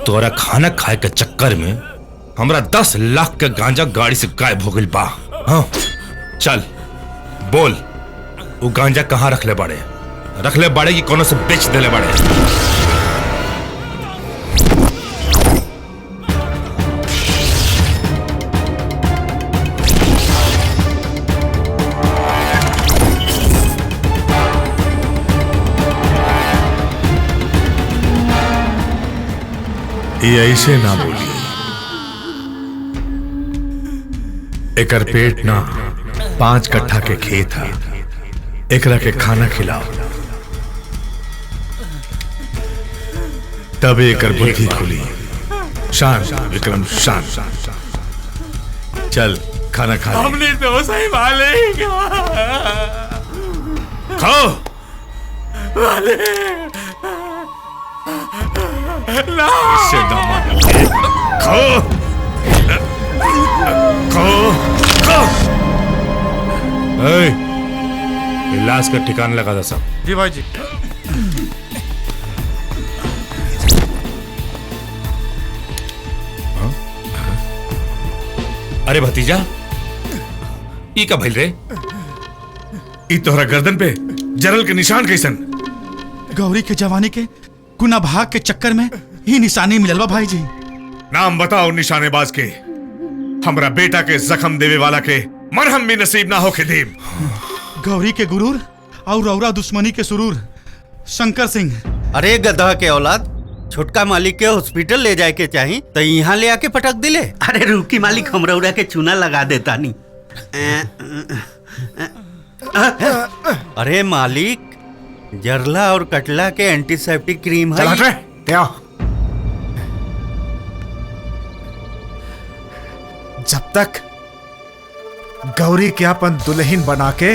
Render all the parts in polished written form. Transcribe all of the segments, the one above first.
तोरा खाना खाए के चक्कर में हमरा 10 लाख के गांजा गाड़ी से गायब हो गई बा। हाँ चल बोल, वो गांजा कहाँ रख ले बाड़े कि कोनो से बेच देले बाड़े? ये ऐसे ना बोली, एकर पेट ना 5 कट्ठा के खेत है, एकरा के खाना खिलाओ तब एकर बुद्धि खुली। शांत विक्रम शांत, चल खाना खा। हमने तो सही मालिक खाओ। इससे खाओ खाओ खाओ। लाश का ठिकाना लगा था सब। जी भाई जी। अरे भतीजा, ई का भइल रे? ई तोहरा गर्दन पे जरल के निशान कैसन? गौरी के जवानी के गुना भाग के चक्कर में ही निशानी मिलल बा भाई जी। नाम बताओ निशानेबाज के। हमरा बेटा के जख्म देवे वाला के मरहम भी नसीब ना हो के देव। गौरी के गुरूर और रौरा दुश्मनी के सुरूर शंकर सिंह। अरे गधा के औलाद, छोटका मालिक के हॉस्पिटल ले जाए के चाहिए तो यहाँ ले आके पटक दिले। अरे रुकी मालिक, हम रौरा के चूना लगा देता नहीं। अरे मालिक, जरला और कटला के एंटीसेप्टिक क्रीम है। जब तक गौरी के अपन दुल्हन बना के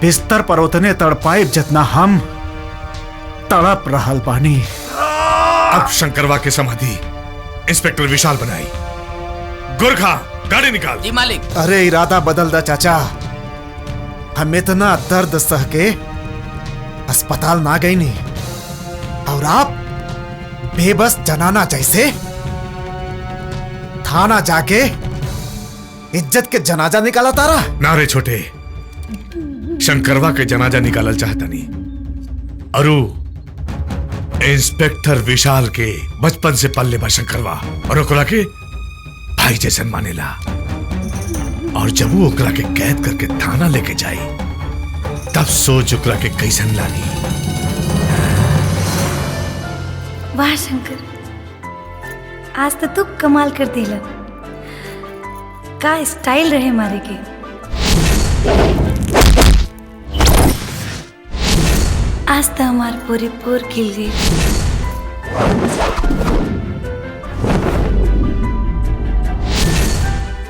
बिस्तर पर उतने तड़पाए जितना हम तड़प रहल बानी। अब शंकरवा के समाधि इंस्पेक्टर विशाल बनाई। गुरखा गाड़ी निकाल। जी मालिक। अरे इरादा बदल दा चाचा, हम इतना दर्द सह के अस्पताल ना गई नहीं और आप बेबस जनाना जैसे थाना जाके इज्जत के जनाजा निकाला तारा। नारे छोटे, शंकरवा के जनाजा निकालल चाहता नहीं। अरु इंस्पेक्टर विशाल के बचपन से पल्ले बा शंकरवा और ओकरा के भाई जैसन मानेला। और जब वो ओकरा के कैद करके थाना लेके जाई तब सोच ओकरा के कैसन लागी। वाह शंकर, आज तो तू कमाल कर दिला। का स्टाइल रहे मारे के। आज तो हमार पूरी पोर खिल गई।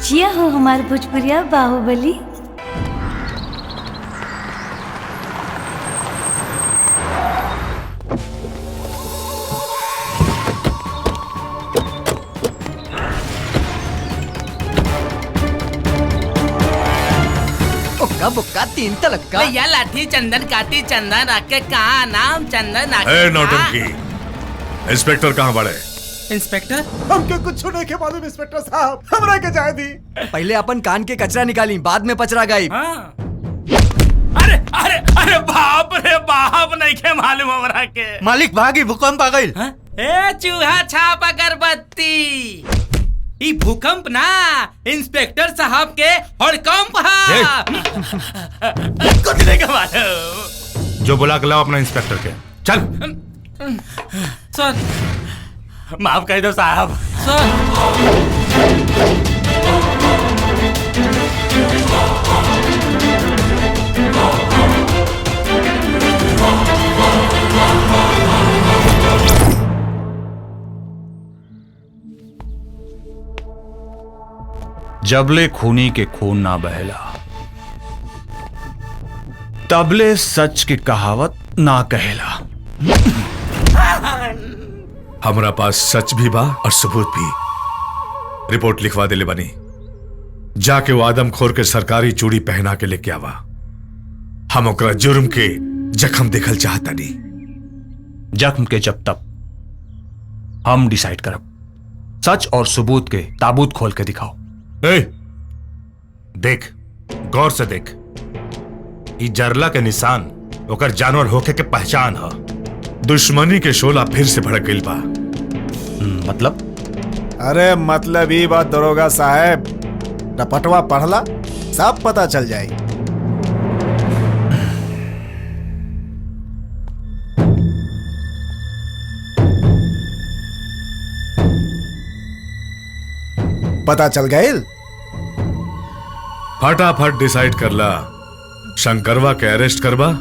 जिया हो हमार भोजपुरिया बाहुबली। बुक्का 3 तलक्का। भैया लाठी चंदन काटी चंदन रखे कहा नाम चंदन ए नौटंकी, इंस्पेक्टर कहाँ बड़े? इंस्पेक्टर हमके कुछ नहीं के मालूम इंस्पेक्टर साहब, हमरा के जाए दी। पहले अपन कान के कचरा निकाली, बाद में पचरा गई। अरे अरे अरे बाप रे बाप, नहीं के मालूम हमरा के। मालिक भागी, भूकंप आ गई। ए चूहा छाप अगरबत्ती, ई भूकंप ना इंस्पेक्टर साहब के हड़कंप है। कुछ नहीं के मालूम। जो बुला के लाओ अपना इंस्पेक्टर के। चल सर, माफ कर दो साहब। सर जबले खूनी के खून ना बहला, तबले सच की कहावत ना कहेला। हमरा पास सच भी बा और सबूत भी। रिपोर्ट लिखवा दे ले बनी। जाके वो आदमखोर के सरकारी चूड़ी पहना के लेके आवा। हम ओकरा जुर्म के जख्म देखल चाहता नहीं। जख्म के जब तक हम डिसाइड करब। सच और सबूत के ताबूत खोल के दिखाओ। ए, देख, गौर से देख। ई जरला के निशान ओकर जानवर होके के पहचान ह। दुश्मनी के शोला फिर से भड़क गइल बा। मतलब? अरे मतलब ही बात दरोगा साहब, रपटवा पढ़ला सब पता चल जाए। पता चल गइल? फटाफट डिसाइड करला, शंकरवा के अरेस्ट करबा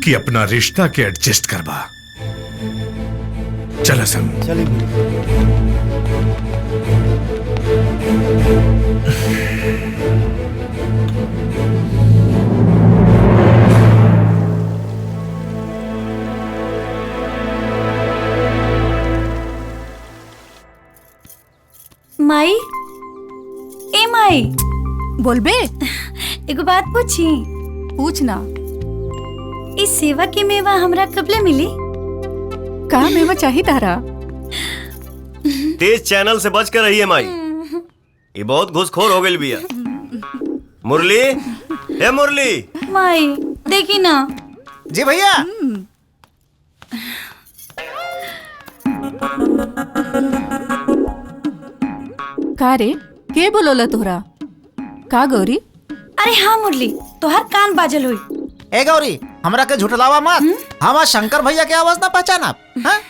कि अपना रिश्ता के एडजस्ट करबा। चल हसन। माई, ए माई, बोलबे? एगो बात पूछी। पूछना। इस सेवा की मेवा हमरा कबले मिली? का मेवा चाहिए तारा? तेज चैनल से बच कर रहिए माई, ये बहुत घुसखोर हो गई बिया। मुरली, ए मुरली। माई देखी ना। जी भैया। का रे, के बोलोला तोहरा? का गौरी? अरे हाँ मुरली, तोहर कान बाजल हुई। ए गौरी, हमरा के झुठलावा मत। हमार शंकर भैया के आवाज ना पहचाना? हाँ?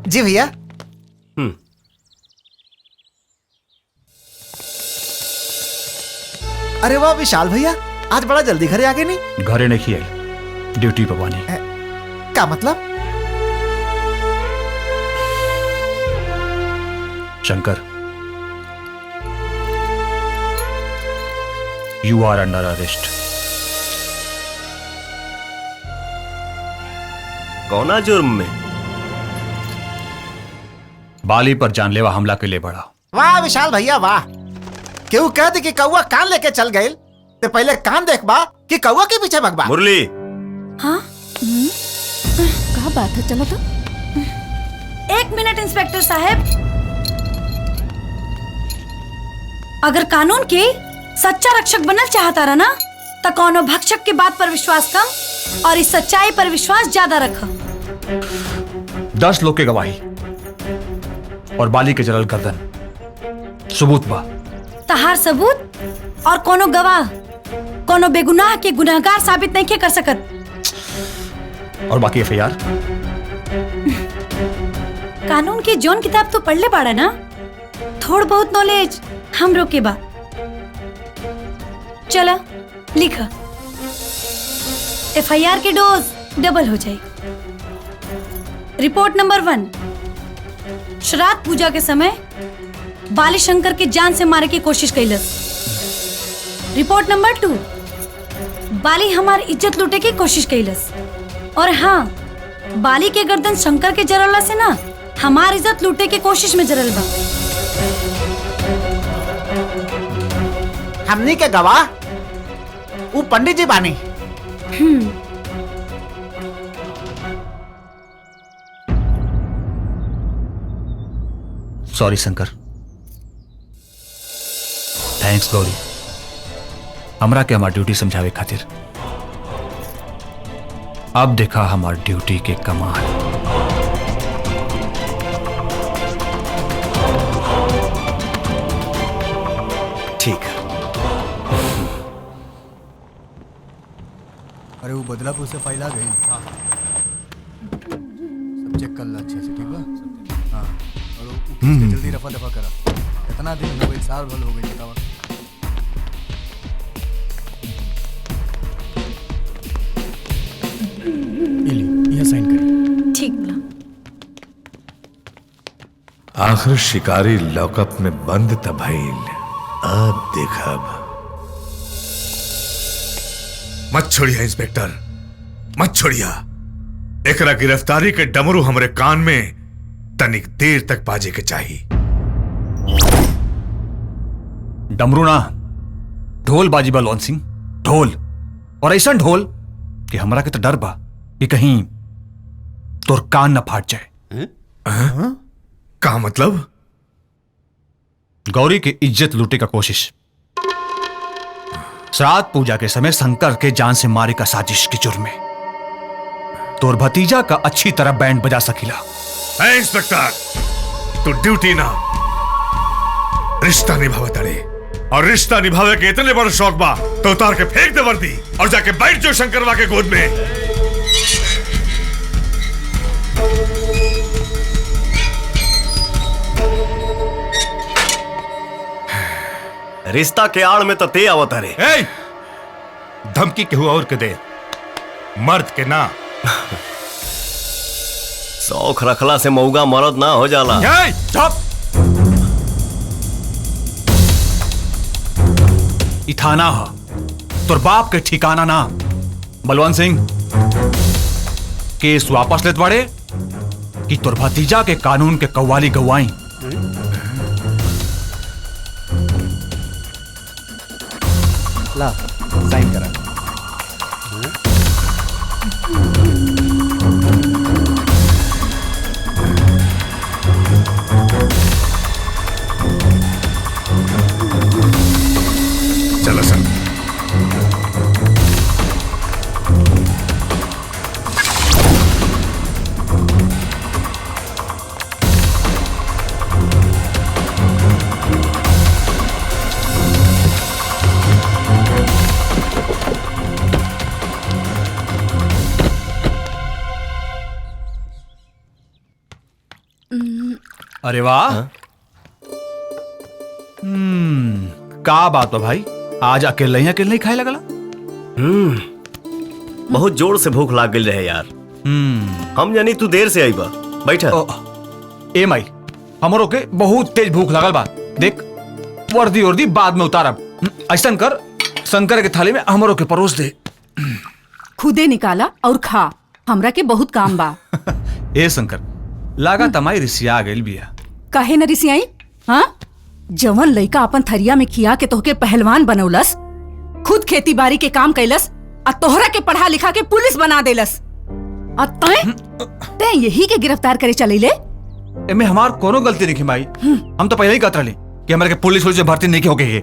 जी भैया। अरे वाह विशाल भैया, आज बड़ा जल्दी घरे आ गए। नहीं घरे नहीं आई, ड्यूटी पे बानी। क्या मतलब? Shankar, you are under arrest. कौना जुर्म में? बाली पर जानलेवा हमला के लिए बढ़ा। वाह विशाल भैया वाह। क्यों कह दी कि कौआ कान लेके चल गए, तो पहले कान देखबा कि कौआ के पीछे भगबा। मुरली। हाँ? क्या बात है? चलो तो। 1 मिनट इंस्पेक्टर साहब। अगर कानून के सच्चा रक्षक बनना चाहता रहा ना, तो कौनो भक्षक के बात पर विश्वास कम और इस सच्चाई पर विश्वास ज्यादा रखा। 10 लोग के गवाही और बाली के जलल गर्दन सबूत बा। तहार सबूत और कोनो गवाह कोनो बेगुनाह के गुनहगार साबित नहीं कर सकत। और बाकी एफआईआर? कानून की जौन किताब तो पढ़ ले पाड़ा ना, थोड़ बहुत नॉलेज हम रोके बा। चला लिखा, एफआईआर के डोज डबल हो जाए। रिपोर्ट नंबर 1, श्राद्ध पूजा के समय बाली शंकर के जान से मारे की कोशिश कैलस। रिपोर्ट नंबर 2, बाली हमार इज्जत लूटे की कोशिश कैलस। और हाँ, बाली के गर्दन शंकर के जरला से ना हमार इज्जत लूटे की कोशिश में जरल बा। हमनी के गवाह वो पंडित जी बानी। सॉरी शंकर। थैंक्स गौरी, हमरा के हमार ड्यूटी समझावे खातिर। अब देखा हमार ड्यूटी के कमाल। ठीक है। अरे वो बदलापुर से फाइल आ गई। हाँ। सब चेक कर ला अच्छे से, ठीक बा? हाँ। और वो जल्दी रफा दफा करा। कितना दिन हो गई? साल भर हो गई। बतावा। ये साइन करिए। ठीक बा। आखिर शिकारी लॉकअप में बंद त भइल, अब देखब। मत छोड़िया इंस्पेक्टर, मत छोड़िया। एकरा गिरफ्तारी के डमरू हमरे कान में तनिक देर तक बाजे के चाहिए। डमरू ना, ढोल बाजी बलवंत सिंह, ढोल। और ऐसा ढोल कि हमरा के तो डर बा कि कहीं तोर कान न फाट जाए। का मतलब? गौरी की इज्जत लूटे का कोशिश। श्राद्ध पूजा के समय शंकर के जान से मारे का साजिश के जुर्म में तोर भतीजा का अच्छी तरह बैंड बजा सकीला। इंस्पेक्टर, तू ड्यूटी ना रिश्ता निभावे तड़े, और रिश्ता निभावे के इतने बड़ शौक बा तो उतार के फेंक दे वर्दी और जाके बैठ जो शंकरवा के गोद में। रिश्ता के आड़ में तो ते आवत रे। धमकी केहू और के दे, मर्द के ना। शौक रखला से मऊगा मर्द ना हो जाला। चुप! ई थाना हा, तोर बाप के ठिकाना ना। बलवंत सिंह, केस वापस लेत बाड़े कि तोर भतीजा के कानून के कव्वाली गवाई। ला साइन करा। चलो सर। अरे वाह, का बात है भाई, आज अकेले ही खाए लगला? बहुत जोर से भूख लाग गई रहे यार। हम जानी तू देर से आई बा। बैठा। ए माई, हमरो के बहुत तेज भूख लगल बा। देख, वर्दी वर्दी बाद में उतारब। ऐसा कर, शंकर के थाली में हमरो के परोस दे। खुदे निकाला और खा, हमरा के बहुत काम बा। ए शंकर, लागा तमाई रिसिया गइल बिया। काहे न रिसियाई? हाँ, जवन लइका अपन थरिया में खिया के तोहके पहलवान बनौलस, खुद खेती बाड़ी के काम कैलस, आ तोहरा के पढ़ा लिखा के पुलिस बना देलस, आ तैं यही के गिरफ्तार करे चलीले? एमे हमार कोनो गलती नहीं माई। हम तो पहले ही कहत रहली कि हमरा के पुलिस से भर्ती नहीं होके है,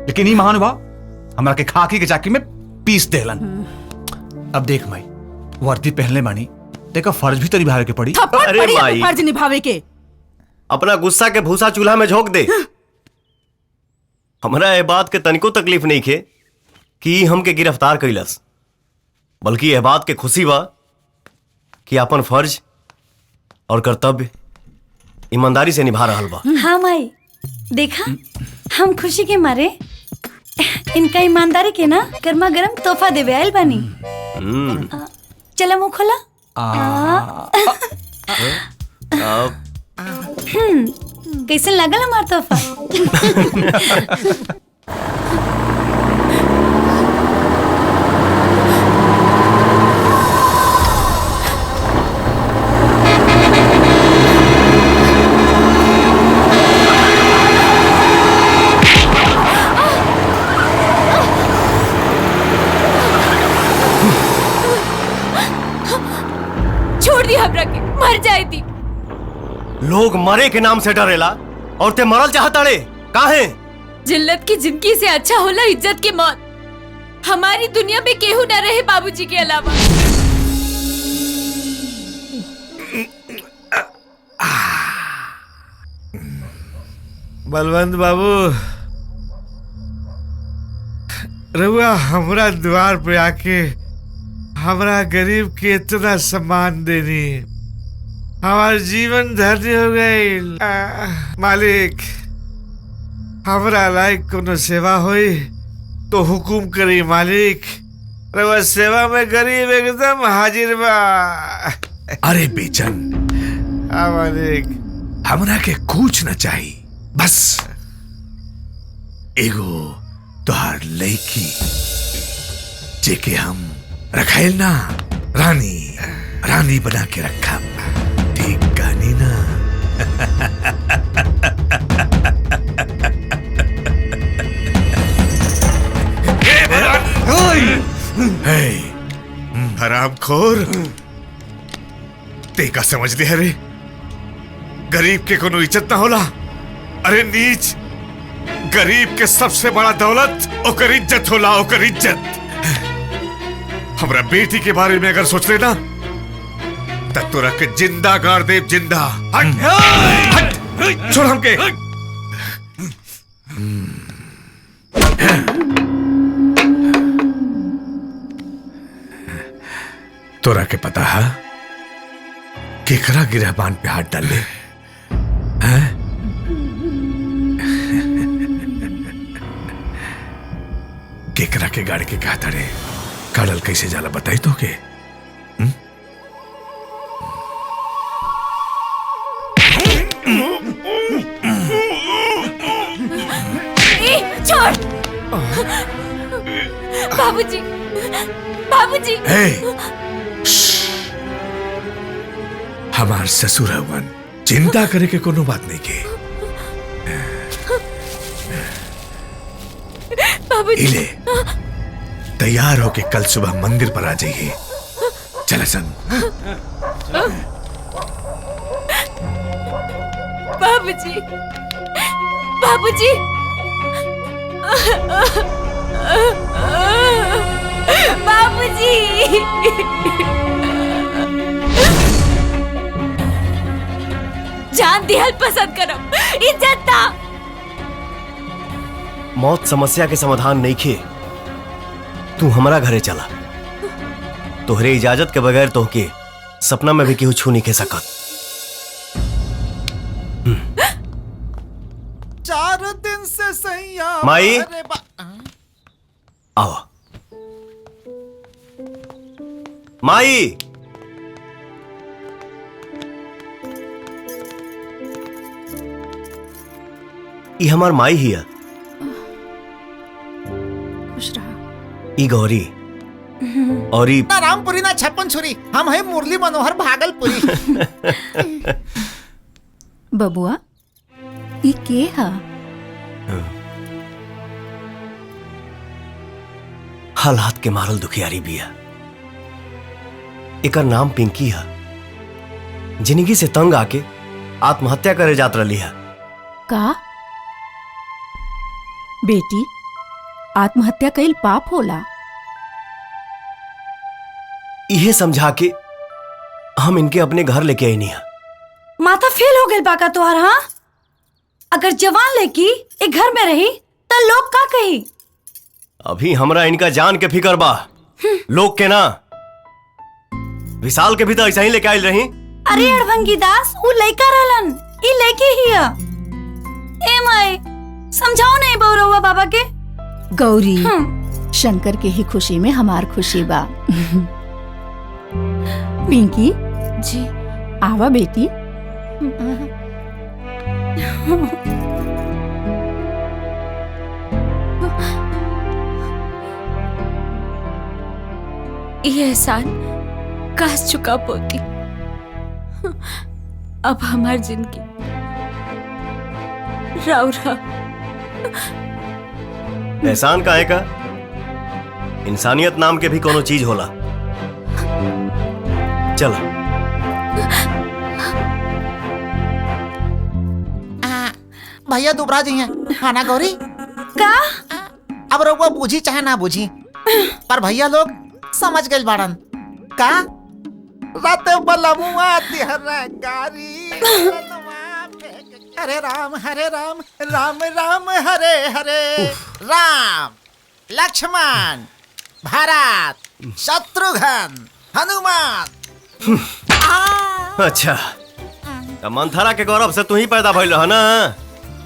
लेकिन ई महानुभाव हमरा के खाकी के चाकी में पीस देलन। अब देख माई, वर्दी पहनले मानी तेका फर्ज भी तो निभावे के पड़ी। थप्पड़ पड़ी अपने फर्ज निभावे के। अपना गुस्सा के भूसा चूल्हा में झोंक दे। हमरा ये बात के तनिको तकलीफ नहीं खे कि हमके गिरफ्तार कैलस, बल्कि यह बात के खुशी बा कि अपन फर्ज और कर्तव्य ईमानदारी से निभा रहल बा। हाँ माई, देखा हम खुशी के मारे इनका ईमानदारी के ना गर्मा गर्म तोहफा देवे आयल बानी। चला मुंह खोला। कैसे लगल हमार तोहफा? छोड़ दी हमरा के, मर जाए दी। लोग मरे के नाम से डरेला और ते मरल चाहता रे। काहे? जिल्लत की जिंदगी से अच्छा होला इज्जत की मौत। हमारी दुनिया में केहू न रहे बाबूजी के अलावा। बलवंत बाबू, रउआ हमरा द्वार पे आके हमरा गरीब के इतना सम्मान देनी, हमार जीवन धन्य हो गई। मालिक, हमरा लायक कोनो सेवा होई तो हुकुम करी मालिक। रउआ सेवा में गरीब एकदम हाजिर बा। अरे बेचन, हाँ मालिक, हमरा के कुछ न चाहिए, बस एगो तोहार लड़की जेके हम रखाइल ना रानी रानी बना के रखा। ठीक कहानी ना? हरामखोर। ते का समझ लिया रे? गरीब के कोनो इज्जत ना होला। अरे नीच, गरीब के सबसे बड़ा दौलत ओकर इज्जत होला, ओकर इज्जत। हमरा बेटी के बारे में अगर सोच लेना तब तो रख के जिंदा गाड़ दे, जिंदा। हट, हट, छोड़ हमके। तोरा के पता है केकरा गिरहबान पे हाथ डाल ले? केकरा के गाड़ी के कहा तड़े काड़ल कैसे जाला बताई तो के? छोड़ बाबूजी, बाबूजी। हमार ससुर हवन, चिंता करे के कोनो बात नहीं के। बाबूजी इले तैयार होके कल सुबह मंदिर पर आ जाइए। चल सन। बाबूजी, बाबूजी। बाबूजी। जान दिहल पसंद करम, इज्जत ना। मौत समस्या के समाधान नहीं खे। तू हमारा घरे चला। तोहरे इजाजत के बगैर तोहके सपना में भी केहू छू नहीं खे सकत। 4 दिन से सैया माई आओ। माई ई हमार माई हिया। खुश रहा। ई गौरी और ई ना रामपुरी ना छप्पन छुरी, हम है मुरली मनोहर भागलपुरी। बबुआ ई के हा? हालात के मारल दुखियारी बिया। एकर नाम पिंकी है। जिंदगी से तंग आके आत्महत्या करे जात रही है। का बेटी आत्महत्या कईल पाप होला? इहे समझा के हम इनके अपने घर लेके आई नहीं है। माथा फेल हो गई बाका तुहार। हाँ, अगर जवान लड़की एक घर में रही तो लोग का कही? अभी हमरा इनका जान के फिकर बा, लोग के ना। विशाल के भी तो ऐसा ही लेके आयल रही। अरे अड़भंगी दास, वो लड़का रहलन, ई लड़की हिया। ए माई, समझाओ नहीं बौरवा बाबा के। गौरी, शंकर के ही खुशी में हमार खुशी बा। पिंकी जी आवा बेटी। ये एहसान काश चुका पोती। अब हमार जिंदगी राउरा। एहसान काहे का? इंसानियत नाम के भी कोनो चीज होला। चल भैया दुबरा जी हैं। खाना गौरी का? अब रउआ बूझी चाहे ना बूझी, पर भैया लोग समझ गए बाड़न। का रात बलमुआ तिहरा गारी। हरे राम राम राम हरे हरे। राम लक्ष्मण भरत शत्रुघ्न हनुमान। अच्छा, तो मंथरा के गौरव से तू ही पैदा भइल रह ना।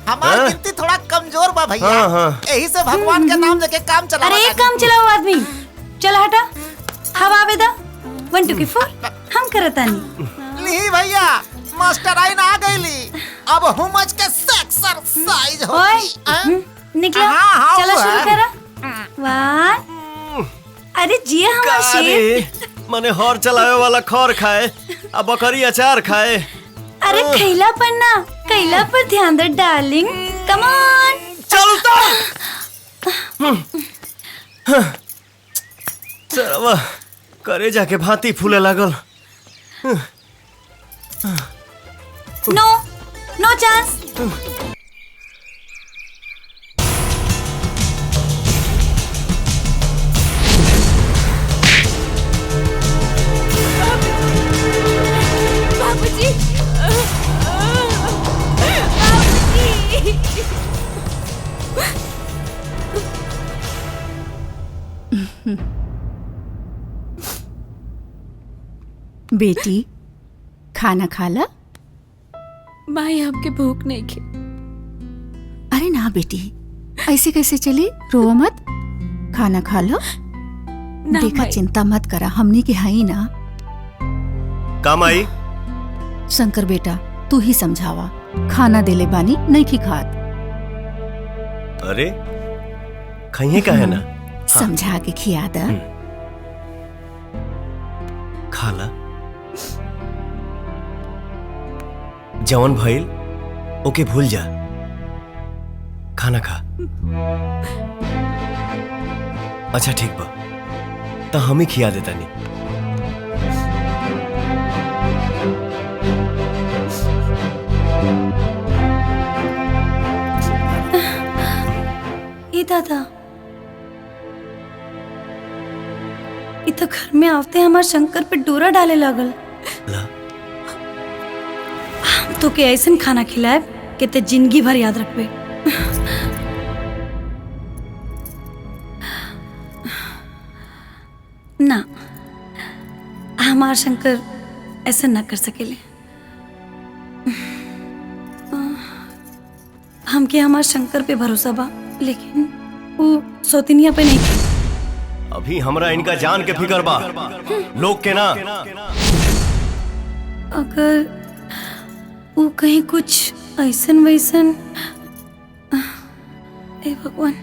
हमार गिनती थोड़ा कमजोर बा भैया। हाँ। यही से भगवान के नाम लेके काम चला। अरे एक काम चलाओ आदमी, चल हटा। हवा आवेदा 1 2 4 हम करतानी। ली भैया, मास्टर आइन आ गईली। अब हुमज के एक्सरसाइज होई। निकलो, चलो शुरू करा। 1 अरे जी हमारा शेर। मने हॉर चलावे वाला खौर खाए, अब बकरी अचार खाए। अरे खैला पर ना, कैला पर ध्यान दे डार्लिंग। कम ऑन चलता। सरवा करे जाके भांति फूले लागल। नो नो चांस। बाबूजी, बेटी खाना खा ला। माई हमके भूख नहीं खे। अरे ना बेटी, ऐसे कैसे चली? रो मत, खाना खा लो। देखा चिंता मत करा, हमनी के हाई ना। काम आई शंकर बेटा तू ही समझावा, खाना देले बानी नहीं की खात। अरे खाइए का है ना, समझा के खिया दा। खाला जवन भइल ओके भूल जा, खाना खा। अच्छा ठीक बा, तो हम ही खिया देता नहीं। ये दादा, ये तो घर में आते हमारे शंकर पे डोरा डाले लागल। तो के ऐसा खाना खिलाए कि ते जिंदगी भर याद रखबे। ना, हमार शंकर ऐसा ना कर सकेले। हमके हमार शंकर पे भरोसा बा, लेकिन वो सौतिनिया पे नहीं। अभी हमरा इनका जान के फिकर बा, लोग के ना। अगर वो कहीं कुछ ऐसन वैसन, ए भगवान,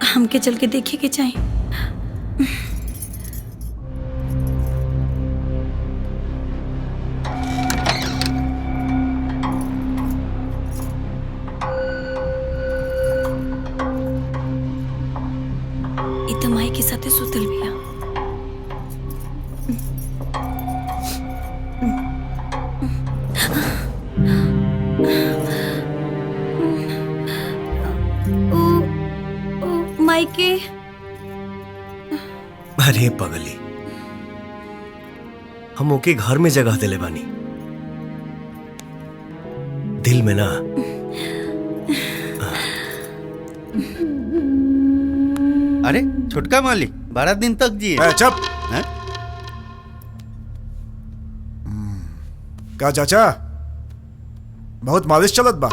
हमके चल के देखे के चाहिए। इतना माई के साथे सुतल बिया। के अरे पगली, हम ओके घर में जगह दिले बानी, दिल में ना। अरे छोटका मालिक 12 दिन तक जिए। चुप। का चाचा बहुत मालिश चलत बा?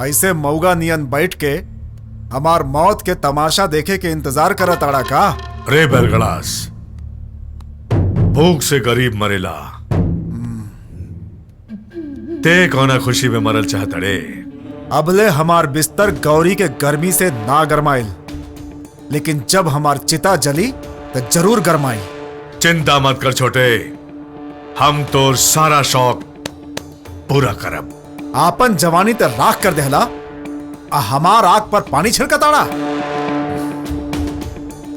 ऐसे मौगा नियन बैठ के हमार मौत के तमाशा देखे के इंतजार करत आड़ा का? रे बेलगड़ास, भूख से गरीब मरेला, ते कौना खुशी में मरल चाहत रे? अबले हमार बिस्तर गौरी के गर्मी से ना गरमाइल, लेकिन जब हमार चिता जली तो जरूर गरमाई। चिंता मत कर छोटे, हम तोर सारा शौक पूरा करब। आपन जवानी ते राख कर देहला, हमार आग पर पानी छिड़कताड़ा।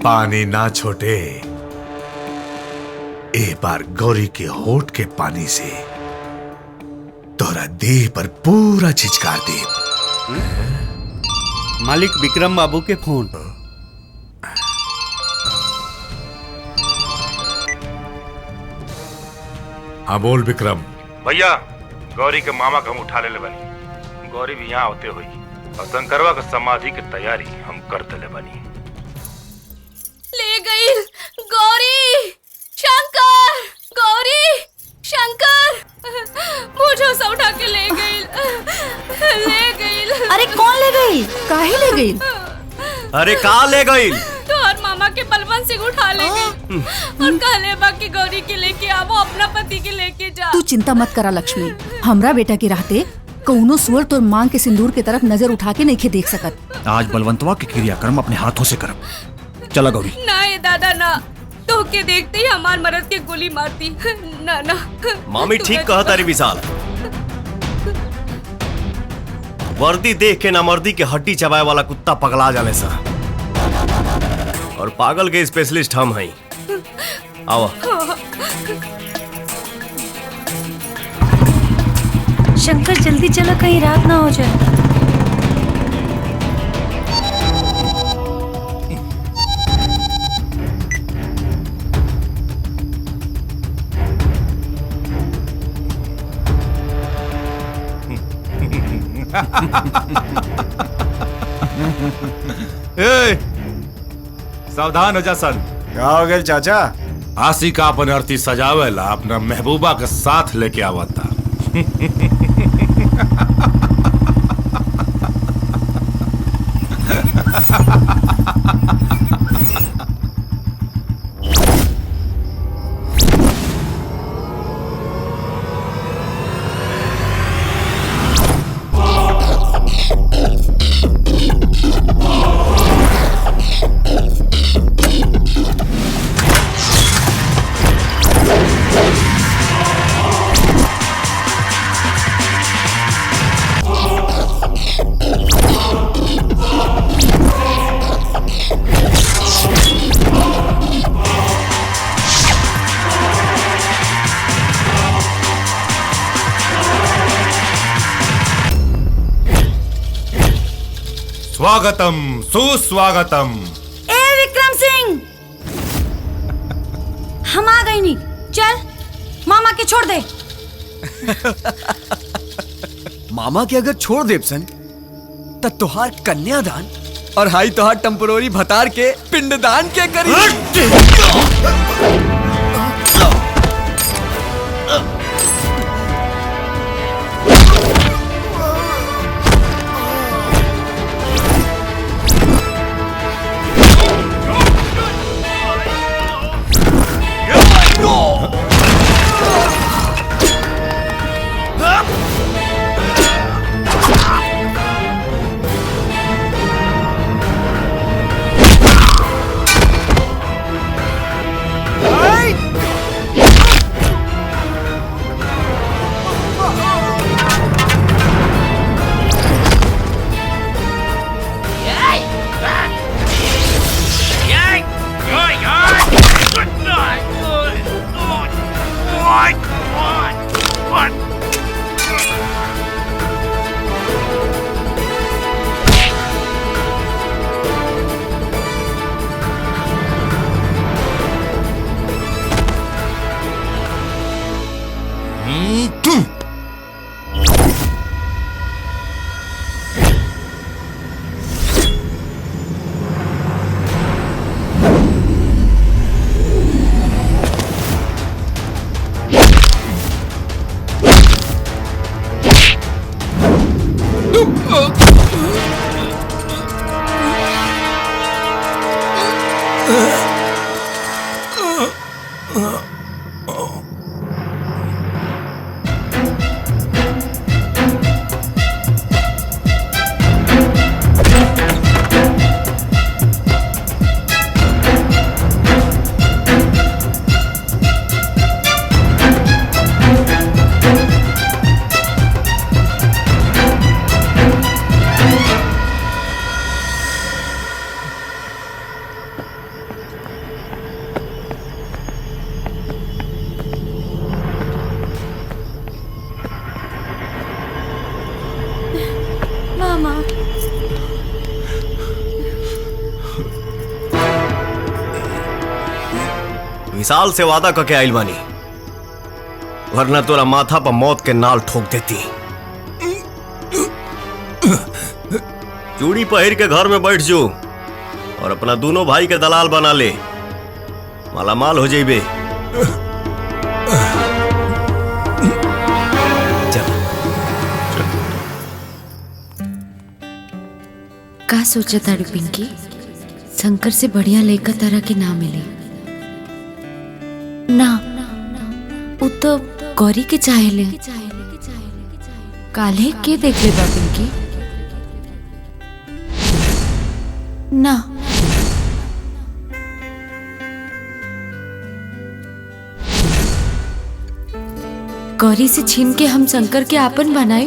पानी ना छोटे, एक बार गौरी के होठ के पानी से तोरा देह पर पूरा छिचकार दे। मालिक विक्रम बाबू के फोन। हाँ बोल विक्रम। भैया, गौरी के मामा का हम उठा ले बनी, गौरी भी यहाँ होते हुई, और शंकरवा का समाधि की तैयारी हम करते ले बनी। ले गई गौरी, शंकर, गौरी, शंकर, मुझे से उठा के ले गई। अरे कौन ले गई? काहे ले गई? अरे का ले गई? तो और मामा के बलवंत सिंह उठा ले गई और कहले बाकी गौरी के लेके आवो, अपना पति के लेके जा। तू चिंता मत करा लक्ष्मी, हमरा बेटा के रहते कौनो सुअर तोर मांग के सिंदूर के तरफ नजर उठा के नहीं देख सकत। आज बलवंतवा के क्रियाक्रम अपने हाथों से करब। चला गौरी। ना ये दादा ना, तो के देखते ही हमार मरद के गोली मारती। ना ना मामी ठीक कहा तारी विशाल, वर्दी देख के ना मर्दी के हड्डी चबाए वाला कुत्ता पगला जाने सा। और पागल के स्पेशलिस्ट हम हैं। आओ। शंकर जल्दी चलो, कहीं रात ना हो जाए। ए, सावधान हो जा सन। क्या हो गया चाचा? आशिका अपन अर्थी सजावेला अपना महबूबा के साथ लेके आवता। स्वागतम सुस्वागतम। ए विक्रम सिंह, हम आ गई नहीं। चल मामा के छोड़ दे। मामा के अगर छोड़ देव सन त तोहार कन्यादान और हाई तोहार टेम्पोररी भतार के पिंडदान के करी। विशाल से वादा करके आइल बानी, वरना तोरा माथा पर मौत के नाल ठोक देती। चूड़ी पहिर के घर में बैठ जो और अपना दोनों भाई के दलाल बना ले, मालामाल हो जाइबे। का सोचा ताड़ी पिंकी, शंकर से बढ़िया लड़का तरह के ना मिले ना, वो तो गौरी के चाहेले। काले के देख ले बा पिंकी ना। गौरी से छीन के हम शंकर के आपन बनाए,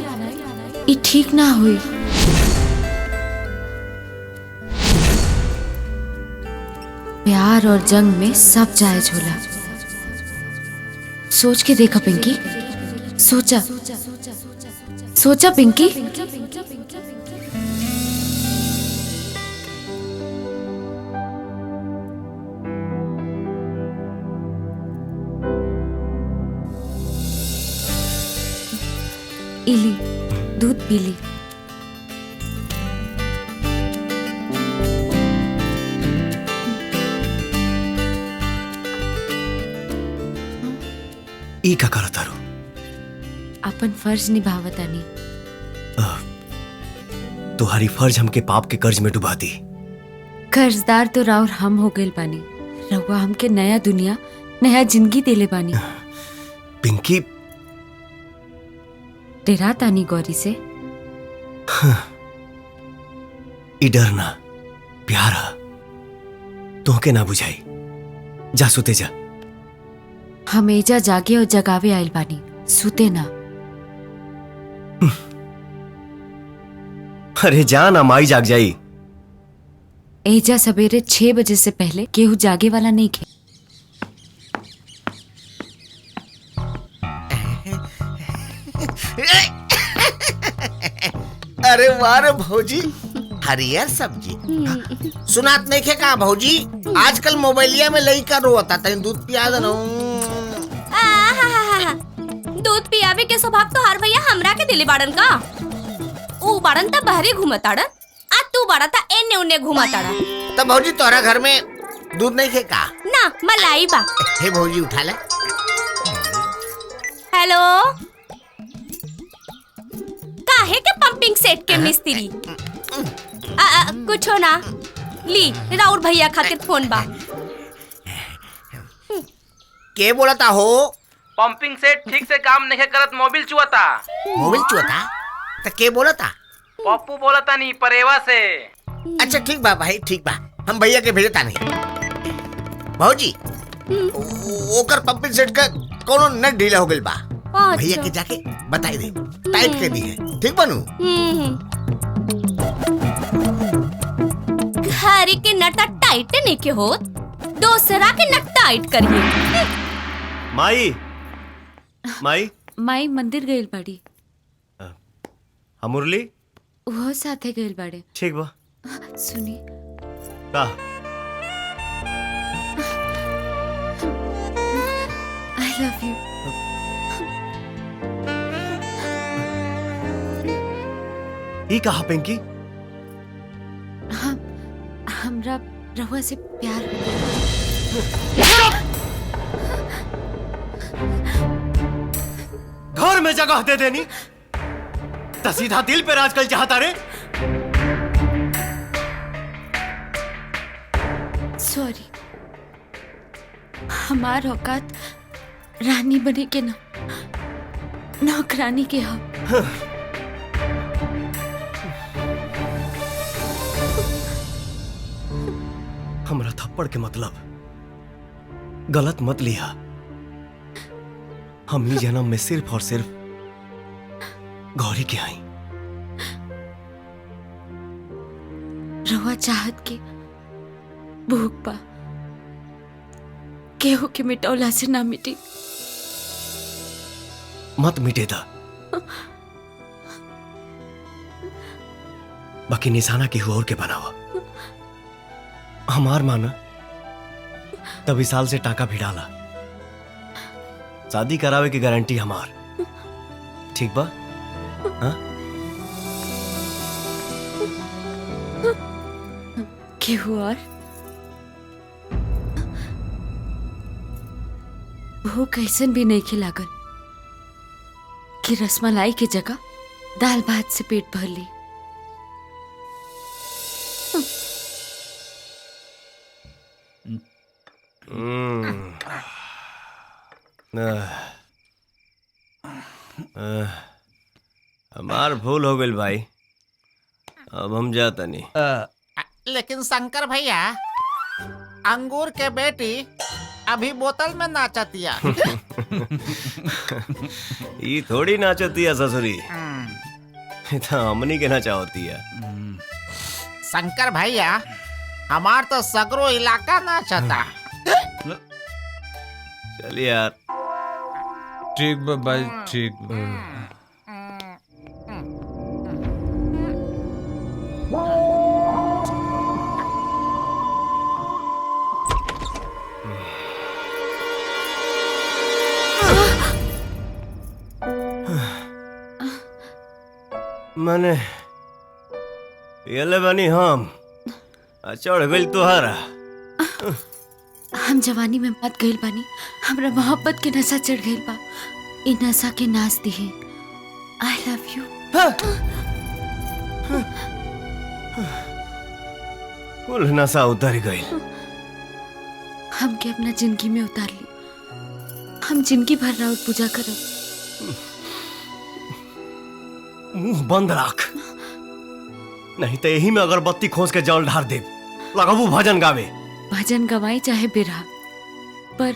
ये ठीक ना हुई। हार और जंग में सब जायज होला। सोच के देखा पिंकी, सोचा सोचा पिंकी। इली दूध पी ली। ई का करत तारू? अपन फर्ज निभावतानी। तुम्हारी फर्ज हमके पाप के कर्ज में डुबा दी। कर्जदार तो राउर हम हो गए बानी। रउआ हमके नया दुनिया नया जिंदगी देले बानी। पिंकी डेरा तानी गौरी से। ई डरना प्यारा तोहके ना बुझाई। जा सुते जा। हम एजा जागे और जगावे आइल बानी, सुते ना। अरे जा ना, माई जाग जाई। एजा सवेरे 6 बजे से पहले केहू जागे वाला नहीं खे। अरे वाह रे भौजी, हरियर सब्जी। सुनात नहीं खे का भौजी, आजकल मोबाइलिया में लइका रोता, तनी दूध पिया दे ना। दूध पियावे के स्वभाव तो हर भैया हमरा के दिले बाड़न का। ऊ बाड़न त बहरे घूमताड़न, आ तू बाड़ा ता एने उने घूमताड़ा। तब भौजी तोरा घर में दूध नहीं खे का? ना मलाई बा। हे भौजी उठा ले। हेलो, काहे के पंपिंग सेट के मिस्त्री? कुछो ना, ली राउर भैया खातिर फोन बा। के बोलता हो? पंपिंग सेट ठीक से काम नहीं करत, मोबिल चुआता। मोबिल चुआता? तो के बोलता? पप्पू बोलता नहीं, परेवा से। अच्छा ठीक बा भाई, ठीक बा, हम भैया के भेजता नहीं। भौजी ओकर पंपिंग सेट का कोनो नट ढीला हो गइल बा। भैया के जाके बताई दे, टाइट कर दी है। ठीक बनू? घरे के नट टाइट नहीं के हो, दूसरा के नट टाइट करिए। माई माई माई मंदिर गइल बाड़ी। मुरली वो साथे गइल बाड़े। ठीक बा। सुनी का? I love you. ई कहा पिंकी? हमरा रहुआ से प्यार हो गया। घर में जगह दे देनी तो सीधा दिल पे राज कर चाहता रे। सॉरी, हमार औकात रानी बने के ना, नौकरानी के हो। हमरा थप्पड़ के मतलब गलत मत लिया। हम ही जन्म में सिर्फ और सिर्फ गौरी के आई। रहुआ चाहत के भूख पा केहू के मिटौला से ना मिटी। मत मिटे दा, बाकी निशाना केहू और के बनावा। हमार माना तभी साल से टाका भी डाला। शादी करावे की गारंटी हमार। ठीक बा? हाँ? केहू और वो कैसन भी नहीं खिलागल कि रसमलाई की जगह दाल भात से पेट भर ली। हमार भूल हो गई भाई, अब हम जाता नहीं। लेकिन शंकर भैया, अंगूर के बेटी अभी बोतल में नाचतिया। ये थोड़ी नाचती है ससुरी, तो हमनी के नाचा होती है। शंकर भैया, हमार तो सगरो इलाका ना चाहता। चल यार। ठीक बा भाई ठीक मने ये बनी हम चढ़ गई तुहारा। हम जवानी में मत गइल बानी, हमरा मोहब्बत के नशा चढ़ गइल बा। इ नशा के नाच दिहे। I love you. कुल नशा उतर गई। हमके अपना जिंदगी में उतार ली। हम जिंदगी भर राउत पूजा करब। मुंह बंद रख, नहीं तो यही में अगरबत्ती खोज के जल ढार दे। लगाबू भजन गावे। भजन गवाई चाहे बिरहा, पर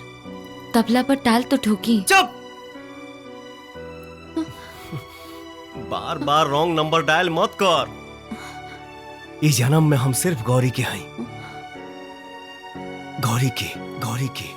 तबला पर ताल तो ठोकी। चुप। बार बार रॉन्ग नंबर डायल मत कर। इस जन्म में हम सिर्फ गौरी के हैं। गौरी के गौरी के।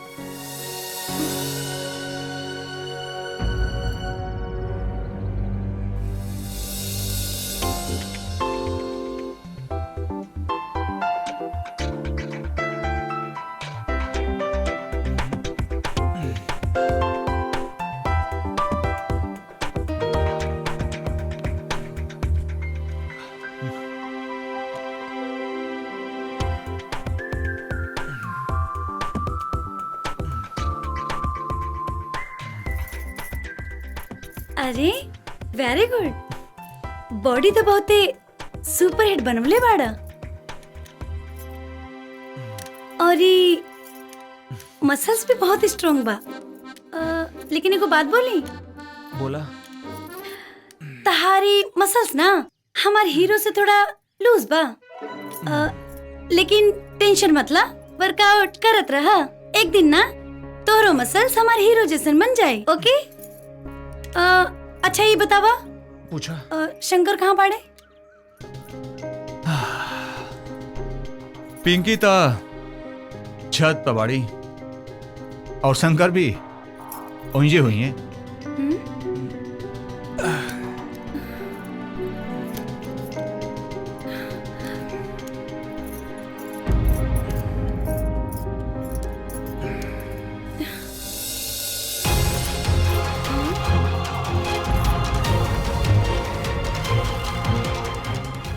अरे वेरी गुड। बॉडी तो बहुते सुपर हिट बनवले बाड़ा। और ये मसल्स भी बहुत स्ट्रांग बा। लेकिन एगो बात बोली। बोला। तहारी मसल्स ना हमार हीरो से थोड़ा लूज बा। लेकिन टेंशन मतला, वर्कआउट करत रहा। एक दिन ना तोहरो मसल्स हमार हीरो जैसन बन जाए। ओके? अच्छा ये बतावा। पूछा। शंकर कहाँ बाड़े? पिंकी ता छत पर बाड़ी और शंकर भी ओंजे हुई हैं।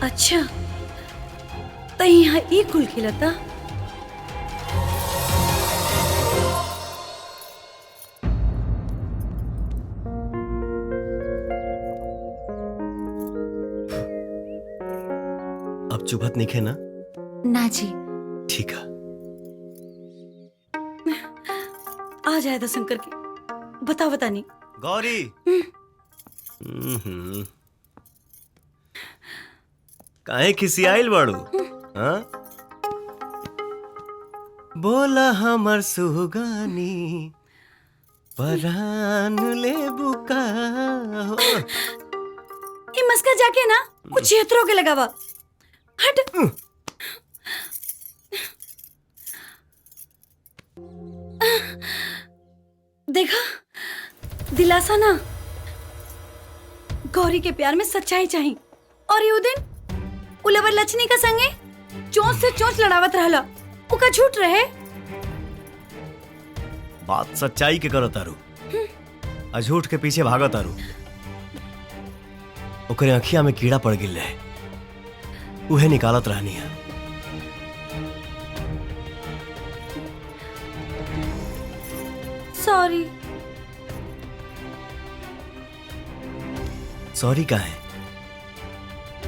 अच्छा तो यहाँ एक कुल खिलता। अब चुभत नहीं खे ना? ना जी। ठीक है। आ जाए तो शंकर के बता नहीं। गौरी। काहे खिसियाइल बाड़ू? हाँ? बोला हमर सुगानी परान ले बुका हो। ये मस्का जाके ना कुछ क्षेत्रों के लगावा। हट। देखा दिलासा ना। गौरी के प्यार में सच्चाई चाहिए। और ये दिन उलवर लक्ष्मी का संगे चोंच से चोंच लड़ावत रहला। उका झूठ रहे। बात सच्चाई के करो तारू। अझूठ के पीछे भागा तारू। ओकरे अखिया में कीड़ा पड़ गिल रहे, उहे निकालत रहनी है। सॉरी। सॉरी का है?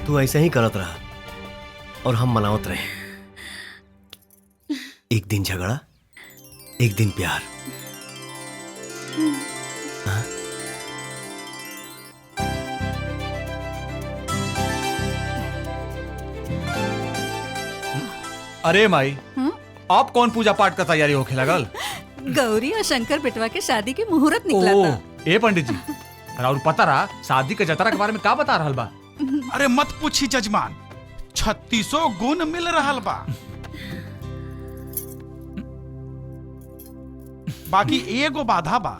तू ऐसे ही करत रहा और हम मनावत रहे। एक दिन झगड़ा, एक दिन प्यार। हाँ? अरे माई, आप कौन पूजा पाठ का तैयारी होके लगल? गौरी और शंकर बेटवा के शादी के मुहूर्त निकला था। ए पंडित जी, और पता रहा शादी के जतरा के बारे में का बता रहल बा? अरे मत पूछी जजमान, 3600 गुण मिल रहल बा। बाकी एगो बाधा बा।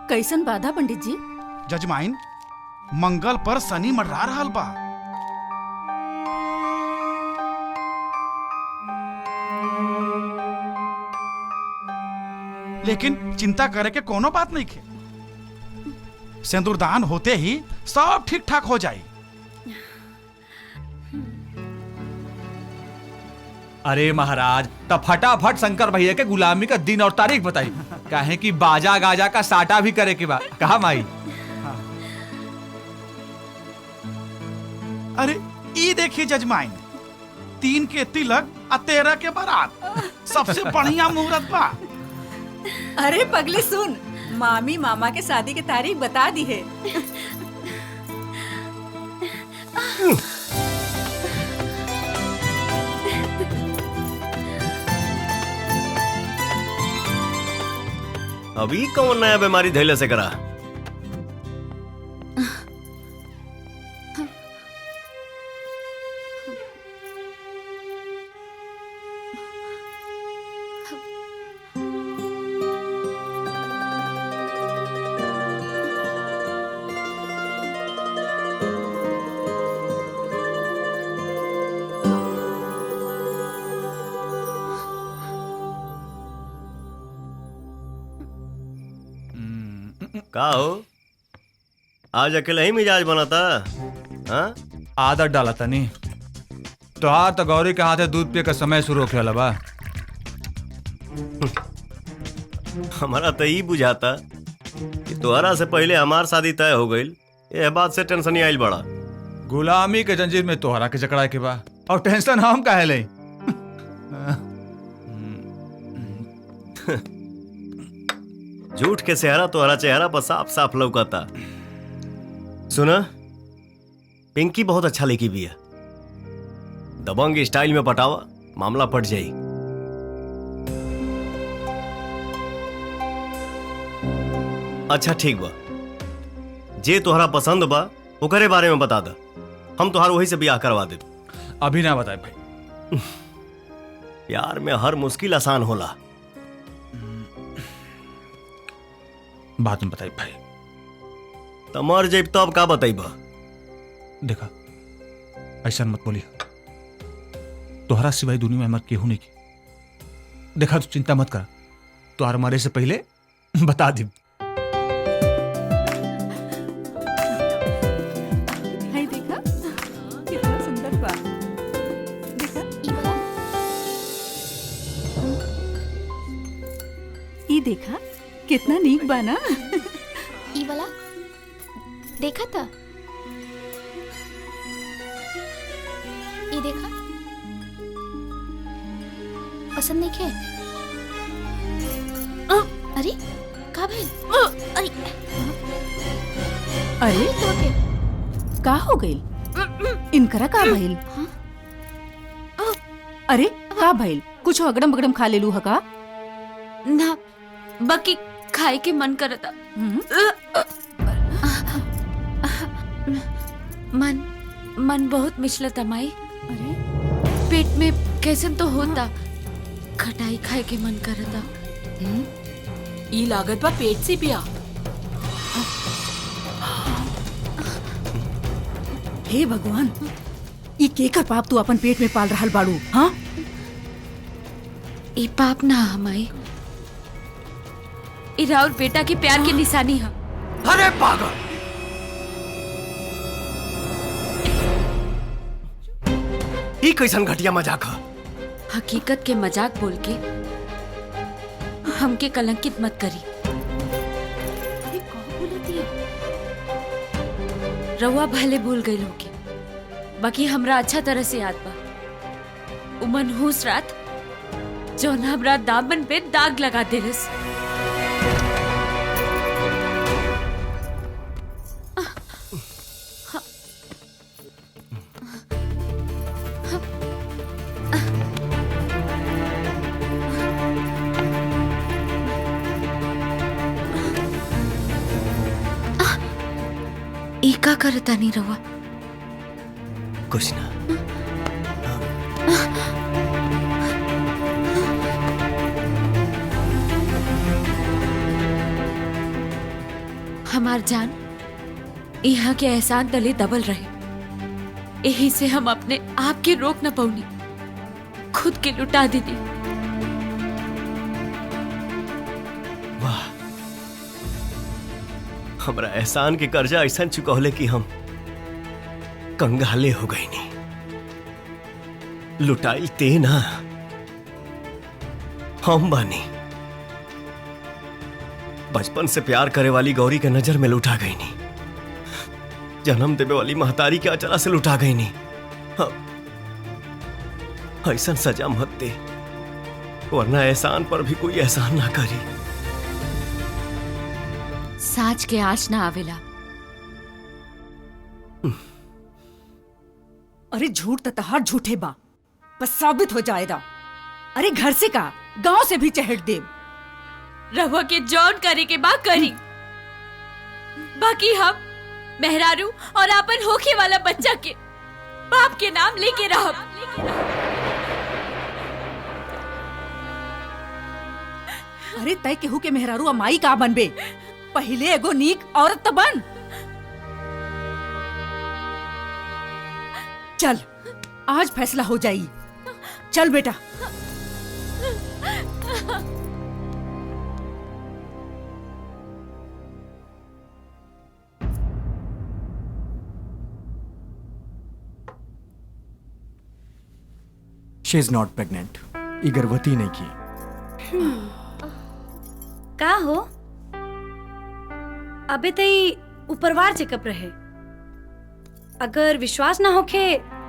कैसन बाधा पंडित जी? जजमाइन, मंगल पर शनि मंडरा रहल बा। लेकिन चिंता करे के कोनो बात नहीं खे। सिंदूरदान होते ही सब ठीक ठाक हो जाए। अरे महाराज, तब फटाफट शंकर भैया के गुलामी का दिन और तारीख बताई, काहे कि बाजा गाजा का साटा भी करे के बा। कहा माई? अरे ई देखिए जजमाइन, 3 के तिलक और 13 के बारात, सबसे बढ़िया मुहूर्त बा। अरे पगली सुन, मामी मामा के शादी की तारीख बता दी है। अभी कौन नया बीमारी धैले से करा? का हो, आज अकेला ही मिजाज बनाता? हाँ? आदत डाला था नहीं तो आज तो गौरी के हाथे दूध पिए का समय शुरू हो गया बा। हमारा तो यही बुझाता कि तोहरा से पहले हमार शादी तय हो गई। ये बात से टेंशन ही आइल बड़ा। गुलामी के जंजीर में तोहरा के जकड़ा के बा और टेंशन हम काहे ले? झूठ के सेहरा तोहरा चेहरा पर साफ साफ लौकता। सुना, पिंकी बहुत अच्छा लेकी भी है। दबंग स्टाइल में पटावा, मामला पट जाई। अच्छा ठीक बा, जे तोहरा पसंद बा ओकरे बारे में बता दा, हम तोहार वही से ब्याह करवा दे। अभी ना बताए भाई। प्यार में हर मुश्किल आसान होला। बात में बताई भाई। तमर जेब तब का बताइबा? देखा, ऐसा मत बोली, तोहरा सिवाय दुनिया में हमार केहू नहीं की। देखा, तू चिंता मत कर, तोहर मरे से पहले बता दी। देखा कितना सुंदर बा। देखा ई देखा कितना नीक बा ना। ई वाला देखा था? ये देखा, पसंद नहीं खे? अरे का भइल? अरे अरे तो के का हो गइल? इनकरा का भइल? अरे का भइल? कुछ अगड़म बगड़म खा लेलू ह का? ना, बाकी खाए के मन करता। मन बहुत मिचलता माई। अरे पेट में कैसन तो होता, खटाई खाए के मन करता। ई लागत बा पेट से पिया। हे भगवान, ई केकर पाप तू अपन पेट में पाल रहल बाड़ू? हाँ, ई पाप ना हमाई, ई राउर बेटा के प्यार की निशानी है। अरे पागल, ई कैसन घटिया मजाक है? हकीकत के मजाक बोल के हमके कलंकित मत करी। रउआ भले भूल गई होगी, बाकी हमरा अच्छा तरह से याद बा। उ मनहूस रात जौन हमरा दामन पे दाग लगा देलस। का करता नहीं रवा? कुछ ना। हमार जान यहाँ के एहसान तले दबल रहे, यही से हम अपने आप के रोक न पौनी, खुद के लुटा दीदी। वाह, हमरा एहसान के कर्जा ऐसा चुकौले कि हम कंगाले हो गई नहीं। लुटाइल ते ना, हम बानी। बचपन से प्यार करे वाली गौरी के नजर में लुटा गई नहीं, जन्म देवे वाली महतारी के अचला से लुटा गई नहीं। ऐसा सजा मत दे, वरना एहसान पर भी कोई एहसान ना करी। साँच के आँच ना आवेला। अरे झूठ तो तहार झूठे बा, बस साबित हो जाएगा। अरे घर से का गांव से भी चहट दे। रहुआ के जॉन करे के बा करी, बाकी हम मेहरारू और अपन होखे वाला बच्चा के बाप के नाम लेके रहब। अरे तय केहू के मेहरारू अमाई का बनबे, पहले एगो नीक औरत तो बन। चल आज फैसला हो जाई, चल बेटा। शी इज नॉट प्रेग्नेंट, ये गर्भवती नहीं की। का हो, अबे तई ऊपरवार चेकअप रहे, अगर विश्वास ना होखे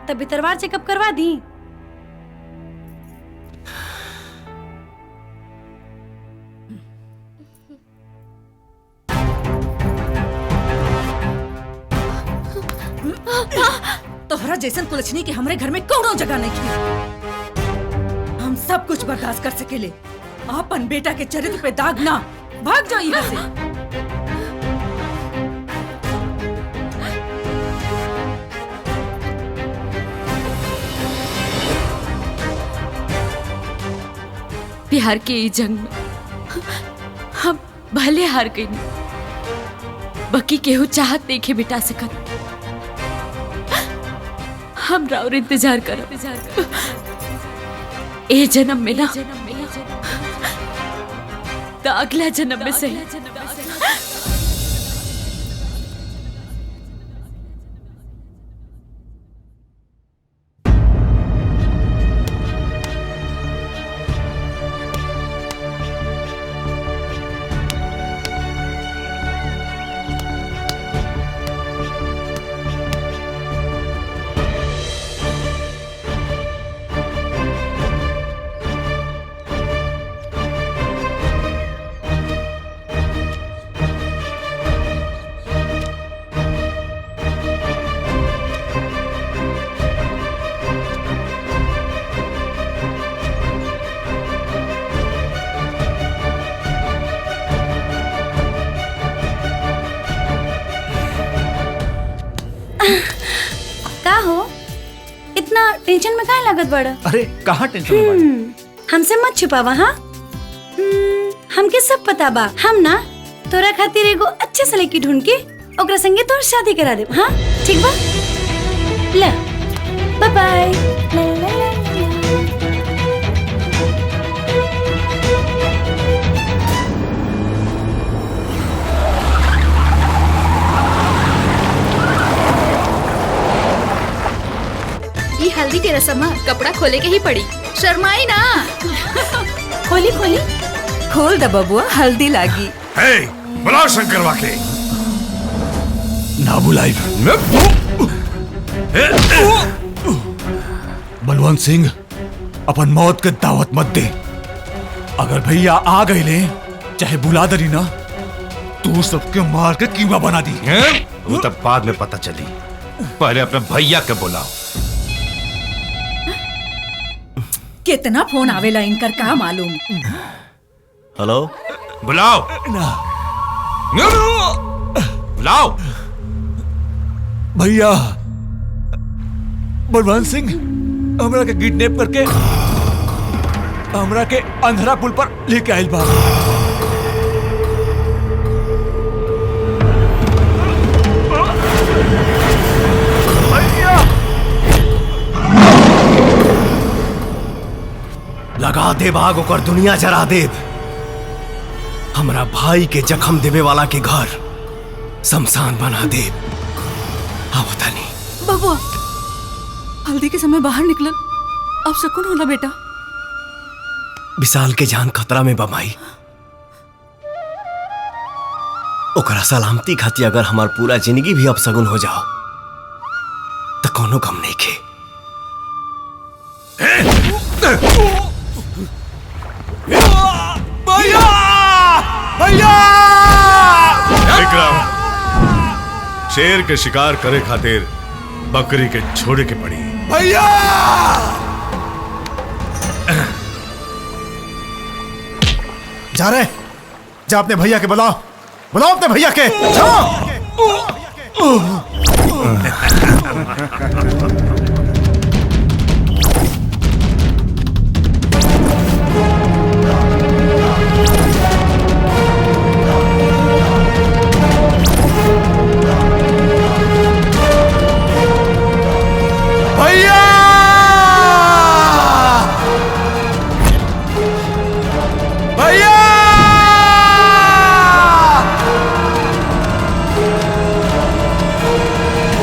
तब भीतरवार चेकअप करवा दी। तोहरा जैसन कुलछनी के हमरे घर में कौनो जगह नहीं की। हम सब कुछ बर्दाश्त कर सकेले, अपन बेटा के चरित्र पे दाग ना। भाग जाओ यहाँ से। प्यार के ई जंग में हम भले हार गई, बाकी केहू चाहत नहीं के बिटा सकत। हम राउर इंतजार करब, ए जन्म में ना तो अगला जन्म में सही। का हो, इतना टेंशन में काहे लागत बड़ा? अरे कहाँ टेंशन में बाड़ी? हमसे मत छुपावा। हाँ, हमके सब पता बा। हम ना तोरा खातिर एगो अच्छे से लड़की ढूंढ के ओकरा संगे तोर शादी करा देब। हाँ ठीक बा, ले बाय बाय। ये हल्दी की रस्म है, कपड़ा खोले के ही पड़ी, शर्माई ना। खोली खोली, खोल द बबुआ, हल्दी लागी। हे, बुलाओ शंकर वाके। ना बुलाई। बलवंत सिंह, अपन मौत के दावत मत दे। अगर भैया आ गए ले, चाहे बुला दरी ना, तू सबके मार के कीमा बना दी। वो तब बाद में पता चली, पहले अपने भैया के बुलाओ। कितना फोन आवेला इनकर, का मालूम। हेलो, बुलाओ बुलाओ। भैया, बलवंत सिंह हमरा के किडनैप करके हमरा के अंधरा पुल पर लेके आयल बा। लगा दे भाग ओकर दुनिया जरा देव। हमरा भाई के जख्म देवे वाला के घर शमशान बना दे। आवता नहीं बबुआ हल्दी के समय बाहर निकल, अब सुकून होला बेटा। विशाल के जान खतरा में बमाई, ओकरा सलामती खातिर अगर हमार पूरा जिंदगी भी अपसगुन हो जाओ तो कोनो गम नहीं खे। भैया भैया विक्रम, शेर के शिकार करे खातिर बकरी के छोड़े के पड़ी। भैया जा रहे, जा अपने भैया के बुलाओ, बुलाओ अपने भैया के, जाओ। भैया भैया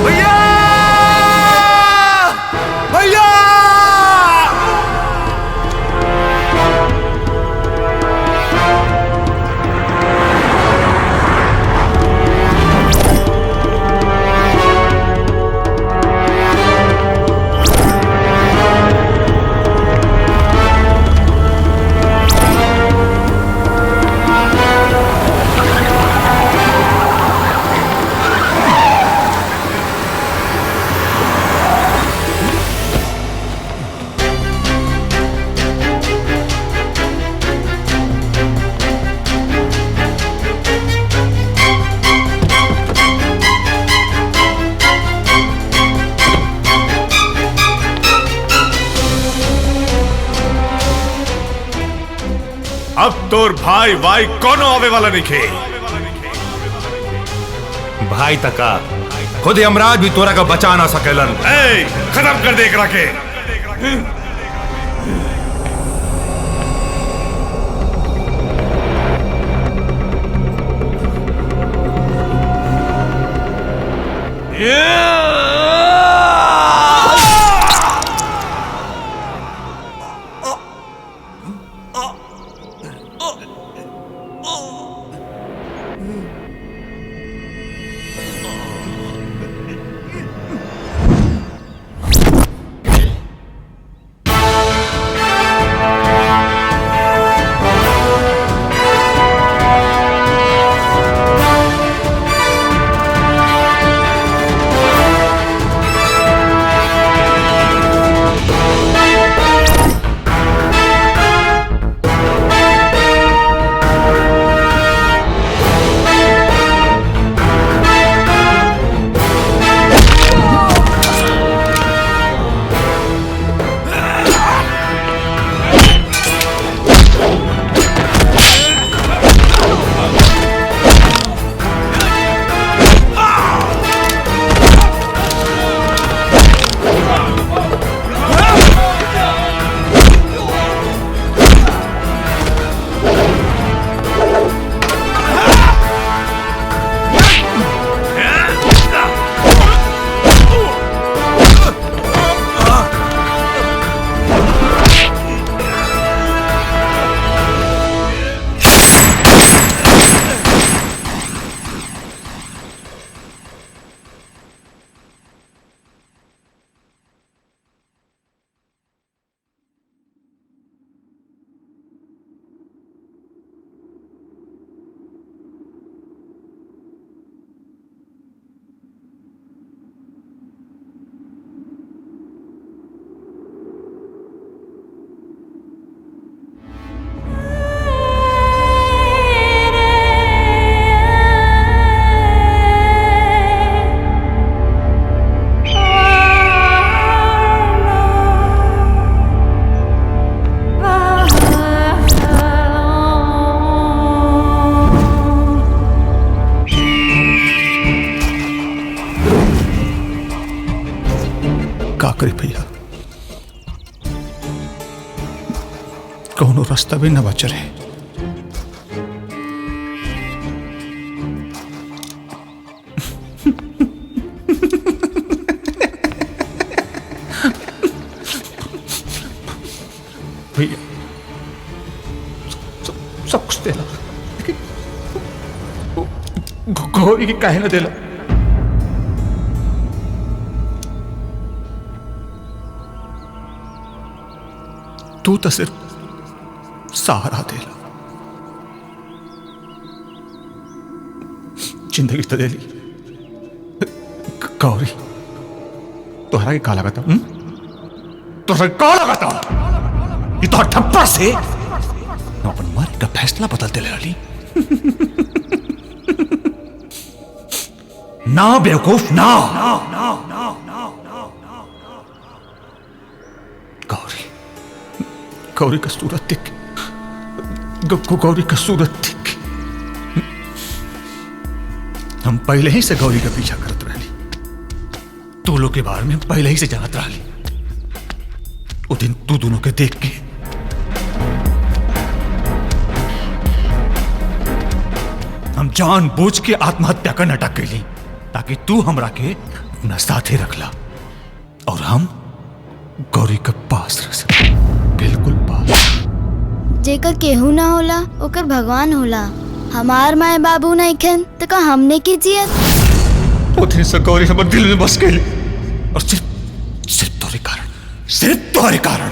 भैया भैया अब तोर भाई भाई कोनो आवे वाला नहीं खे। भाई तका खुद यमराज भी तोरा का बचा ना सकेलन। खत्म कर दे एकरा के। कोनो रास्ता भी न बचल है। भैया सब कुछ देला, लेकिन गौरी की काहे न देला? तू तो सिर्फ सहारा देला, जिंदगी तो दे ली। गौरी तोहरा के का लगाता? तोहरा का लगाता? ये तो ठप्पर से अपन मारे का फैसला बदलते ले रही। ना बेवकूफ ना। गौरी गौरी का सूरत देख, गौरी का सूरत देख। हम पहले ही से गौरी का पीछा करत रही, तू लोग के बारे में पहले ही से जानत रही। वो दिन तू दोनों के देख के हम जानबूझ के आत्महत्या का नाटक कैली, ताकि तू हमरा के अपना साथे रखला और हम गौरी के पास रह सके। बिल्कुल पास। जेकर केहू ना होला ओकर भगवान होला। हमार माए बाबू नहीं खन तो का हमने की जियत। वो दिन से गौरी हमारे दिल में बस गई, और सिर्फ तोरे कारण, सिर्फ तोरे कारण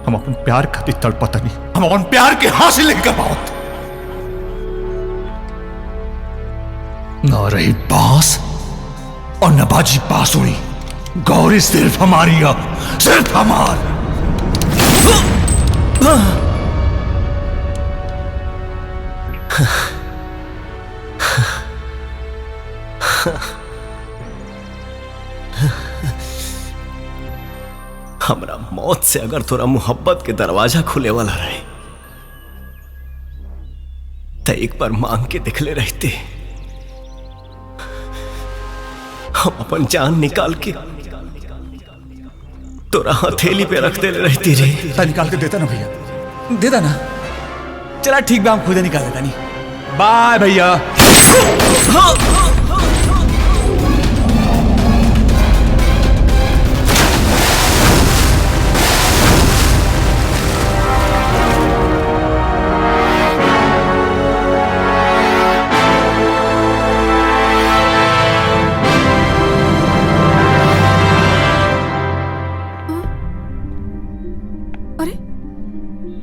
हम अपन प्यार खातिर तड़पता नहीं, हम अपन प्यार के हासिल नहीं कर पावत। न रही बांस और न बाजी बांसुरी, गौरी सिर्फ हमारी है, सिर्फ हमार। हमरा मौत से अगर तोरा मोहब्बत के दरवाजा खुले वाला रहे तो एक बार मांग के दिखले रहते। हम अपन जान निकाल के तोरा हथेली पे रख दे रहती रे। निकाल के देता ना भैया, देता ना। चला ठीक बा, हम खुद निकाल देता। नहीं बाय भैया।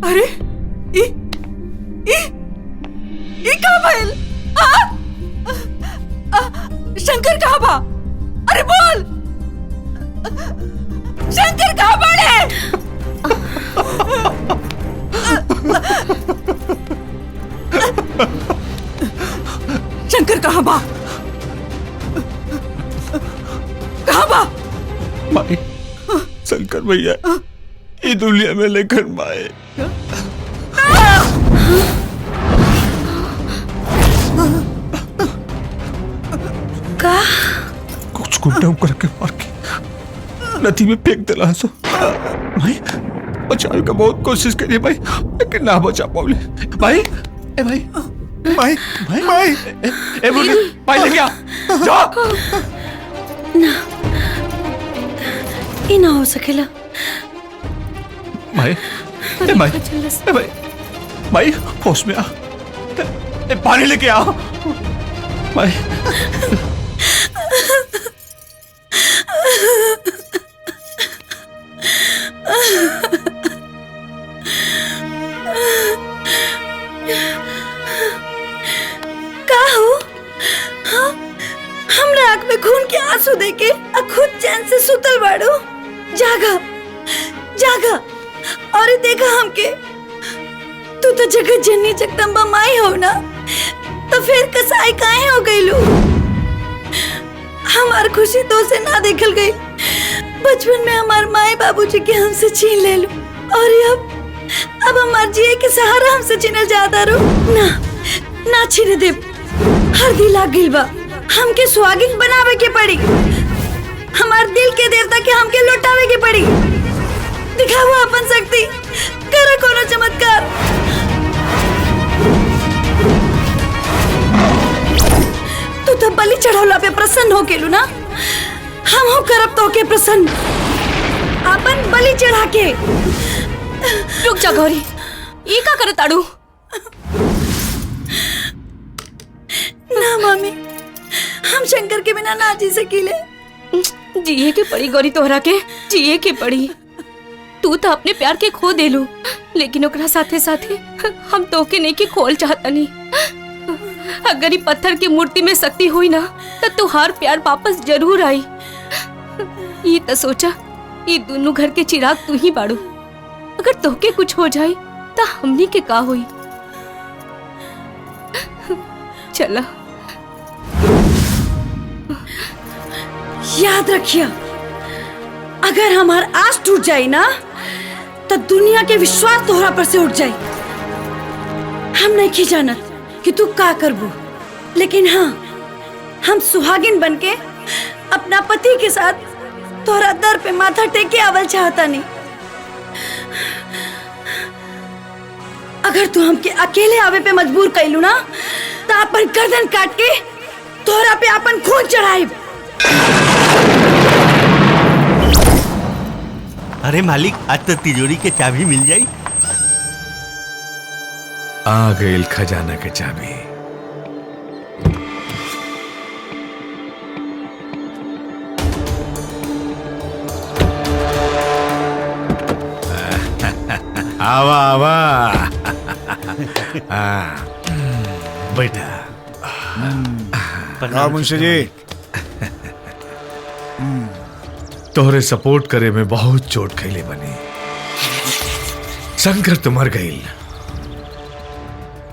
अरे ये कहाँ भइल? शंकर कहाँ बा? अरे बोल, शंकर कहाँ बाड़े? शंकर कहाँ बा? कहाँ बा? माई, शंकर भैया ये दुनिया में लेकर माए। का कुछ गुंडा करके मार के नदी में फेंक दिला। सो भाई बचाने का बहुत कोशिश करी भाई, लेकिन ना बचा पाऊले। भाई ए भाई भाई भाई भाई ए बोले भाई लेके आ जा। ना ये ना हो सकेला। भाई ए भाई ए भाई भाई होश में आ, ए पानी लेके आ भाई। का हो? हाँ? हमरा आँख में खून के आंसू देके खुद चैन से सुतल बाड़ो। जागा जागा और देखा हमके। तू तो जगत जननी जगदम्बा माई हो ना, तो फिर कसाई काहे हो गई लू? हमार खुशी तो से ना देखल गई। बचपन में हमार माए बाबूजी के हमसे छीन ले लू, और अब हमार जिए के सहारा हमसे छीनल जाता रो। ना ना छीने दे, हर दिल लाग गइल बा। हमके सुहागिन बनावे के पड़ी। हमार दिल के देवता के हमके लौटावे के पड़ी। दिखाओ अपन शक्ति, करो कोनो चमत्कार। तू तो बलि चढ़ौला पे प्रसन्न हो गेलू ना, हम हो करब तो के प्रसन्न अपन बलि चढ़ा के। रुक जा गौरी, ये का करे ताड़ू? ना मामी, हम शंकर के बिना ना जी सकीले। जिए के पड़ी गौरी, तोहरा के जिए के पड़ी। तू तो अपने प्यार के खो देलू, लेकिन ओकरा साथे साथे हम तोके नहीं के खोल चाहता नहीं। अगर ये पत्थर की मूर्ति में शक्ति हुई ना, तो तुहार प्यार वापस जरूर आई। ये तो सोचा, ये दोनों घर के चिराग तू ही बाड़ू। अगर तोके कुछ हो जाए तो हमनी के का हुई? चला। याद रखिया, अगर हमार आस टूट जाए ना, तो दुनिया के विश्वास तोहरा पर से उठ जाए। हम नहीं जानत कि तू का करबू, लेकिन हाँ, हम सुहागिन बनके अपना पति के साथ तोहरा दर पे माथा टेके आवल चाहता नहीं। अगर तू हमके अकेले आवे पे मजबूर कैलू ना, तो अपन गर्दन काट के तोहरा पे अपन खून चढ़ाई। अरे मालिक, आज तो तिजोरी के चाबी मिल जाई। आ गई खजाना के चाबी। आवा आवा। बैठा। हाँ मुंशी जी। तोहरे सपोर्ट करे में बहुत चोट खैले बनी। शंकर तो मर गई।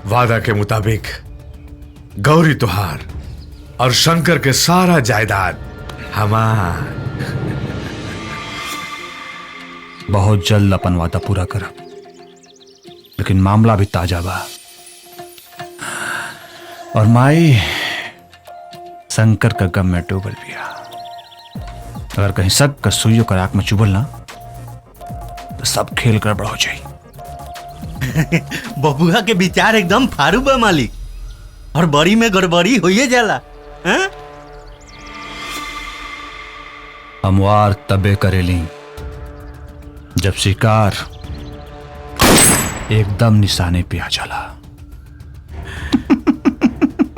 वादा के मुताबिक गौरी तुहार और शंकर के सारा जायदाद हमार। बहुत जल्द अपन वादा पूरा करब, लेकिन मामला भी ताजा बा। और माई शंकर का गम में डूबल बिया। अगर कहीं शक का सुइयों का आंख में चुभल ना, तो सब खेल गड़बड़ हो जाए। बबुआ के विचार एकदम फारू बा मालिक, और बड़ी में गड़बड़ी होइए जाला। हमवार तबे करेली जब शिकार एकदम निशाने पे आ जाला।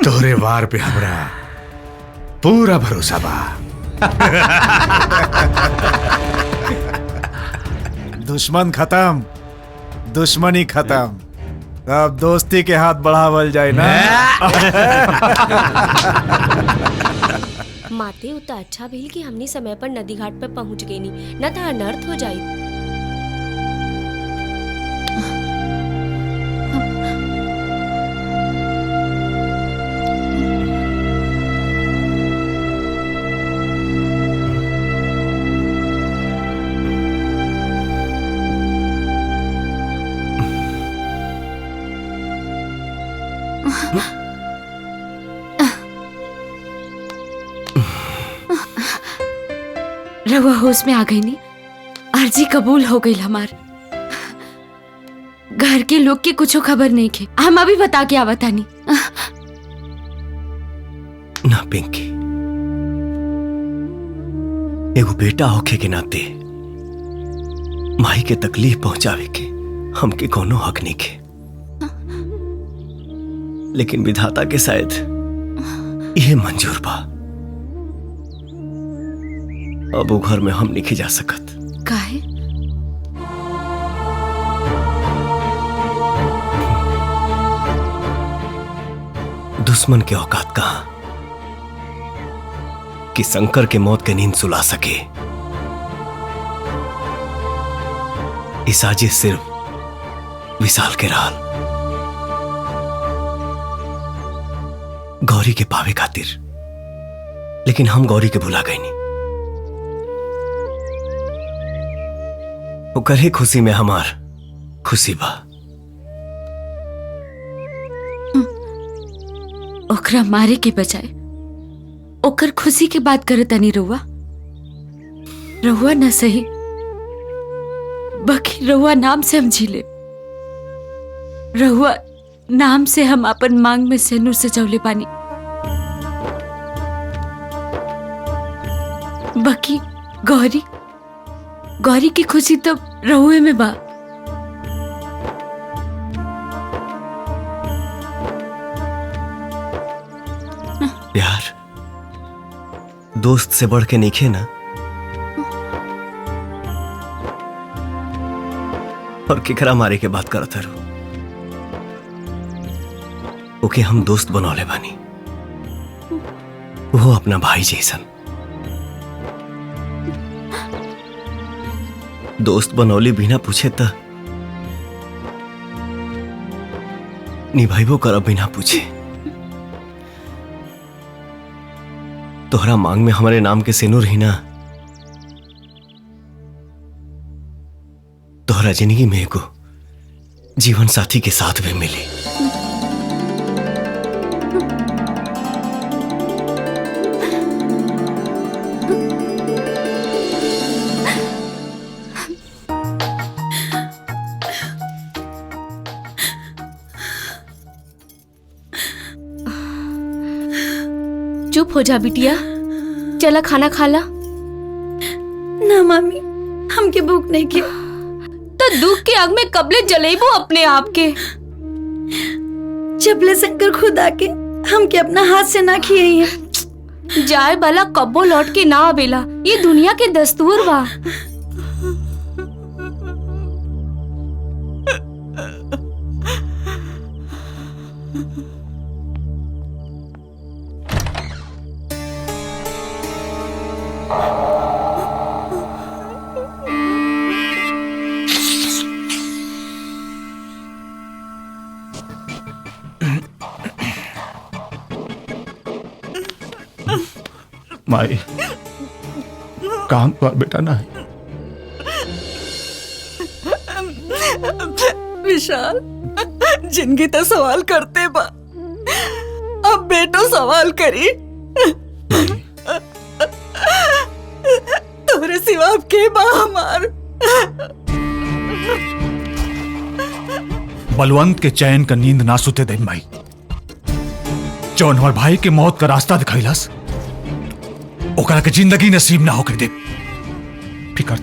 तोहरे वार पे हमरा पूरा भरोसा बा। दुश्मन खत्म, दुश्मनी खत्म, अब दोस्ती के हाथ बढ़ावल जाए ना। माते उतना अच्छा भइल कि हमनी समय पर नदी घाट पर पहुंच गई नी, न तो अनर्थ हो जाई। रवा होश में आ गई नी, अर्जी कबूल हो गई हमार। घर के लोग के कुछ खबर नहीं के, हम अभी बता के आवता नहीं। ना पिंकी, एगो बेटा होके के नाते माई के तकलीफ पहुंचावे के हमके कोनो हक नहीं के, लेकिन विधाता के शायद यह मंजूर बा। अब वो घर में हम नहीं जा सकत। काहे? दुश्मन के औकात कहां कि शंकर के मौत के नींद सुला सके। इस साजिश सिर्फ विशाल के राल गौरी के पावे खातिर, लेकिन हम गौरी के भुला गए नहीं। ओकर ही खुशी में हमार खुशी बा। ओकरा मारे के बजाय ओकर खुशी के बात करे तनी रुआ। रहुआ न सही, बाकी रहुआ नाम से हम झीले। रहुआ नाम से हम अपन मांग में सेनूर सजौले पानी। बाकी गौरी, गौरी की खुशी तो रहुए में बा। प्यार दोस्त से बढ़ के नहीं ना, और केकरा मारे के बात करत हरो। ओके हम दोस्त बनौले बानी, वो अपना भाई जैसन। दोस्त बनौली बिना पूछे त निभाइबो करब बिना पूछे। तोहरा मांग में हमारे नाम के सेनूर ही ना, तोहरा जिंदगी में एगो जीवन साथी के साथ भी मिली। चुप हो जा बिटिया, चला खाना खा ला। ना मामी, हमके भूख नहीं के। तो दुख के आग में कबले जलेबू अपने आप के। जबले शंकर खुद आके हमके अपना हाथ से ना खिए है। जाए बाला कब्बो लौट के ना आवेला, ये दुनिया के दस्तूर बा। माई काम कर बेटा ना। विशाल, जिंदगी तो सवाल करते बा, अब बेटो सवाल करी। तोरे सिवा अब के बा हमार। बलवंत के चैन का नींद ना सुते दे माई। जौन हमार भाई के मौत का रास्ता दिखैलस, ओकरा के जिंदगी नसीब ना होके दे। फिकर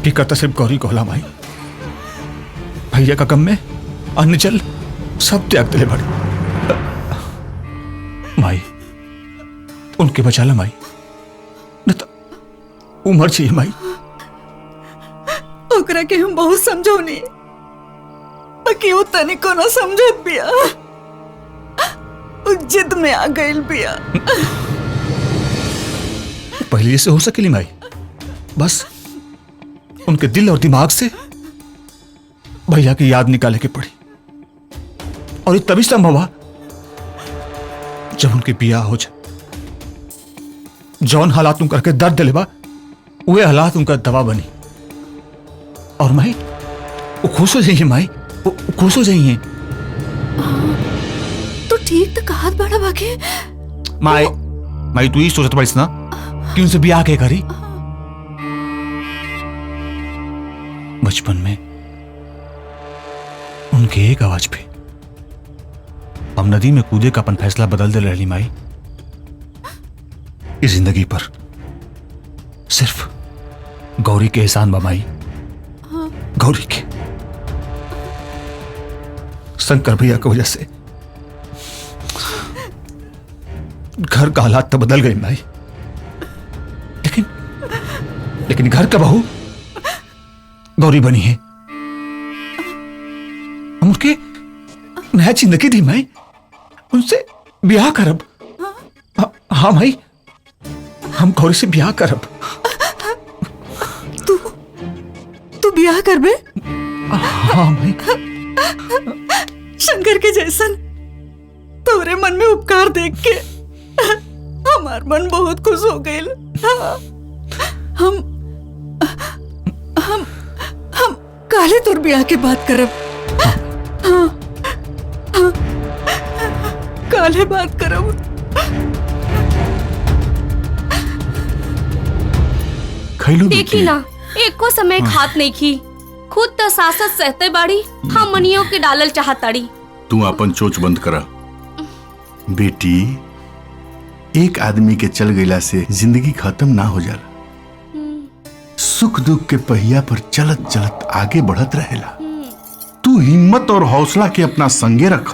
फिकर तो सिर्फ गौरी को होला माई। भैया का गम में अन्न जल सब त्याग दिले बड़े। माई उनके बचा ला माई, न तो उमर चाहिए माई। ओकरा के हम बहुत समझौनी, बाकी वो तनिको ना समझत बिया। उ जिद में आ गइल बिया। पहले जैसे हो सकेली माई, बस उनके दिल और दिमाग से भैया की याद निकाले के पड़ी। और ये तभी संभव हुआ जब उनके बिया हो जाए। जौन हालात तुम करके दर्द दिले बा, वे हालात उनका दवा बनी। और माई वो खुश हो जाइए, माई वो खुश हो जाइए। तो ठीक तो कहात बड़ा बाके। माई माई तू ही सोचत पड़ीस ना कि उनसे ब्याह के करी। बचपन में उनके एक आवाज पे हम नदी में कूदे का अपन फैसला बदल दे रही माई। इस जिंदगी पर सिर्फ गौरी के एहसान बा माई। गौरी के शंकर भैया की वजह से घर का हालात तो बदल गए माई, लेकिन घर का बहू गौरी बनी है। हम उनके नया जिंदगी दी माई, उनसे ब्याह करब। हाँ माई, हम गौरी से ब्याह करब। तू ब्याह करबे? हाँ माई। शंकर के जैसन तोरे मन में उपकार देख के हमार मन बहुत खुश हो गइल। हम काले तोर ब्याह के बात करब। हाँ, हाँ, काले बात करब। खैलू देखी ना एको समय खात नहीं खी, खुद तो सासत सहते बाड़ी, हम मनियों के डालल चाहताड़ी। तू अपन चोच बंद करा बेटी। एक आदमी के चल गईला से जिंदगी खत्म ना हो जाला। सुख दुख के पहिया पर चलत चलत आगे बढ़त रहेला। तू हिम्मत और हौसला के अपना संगे रख,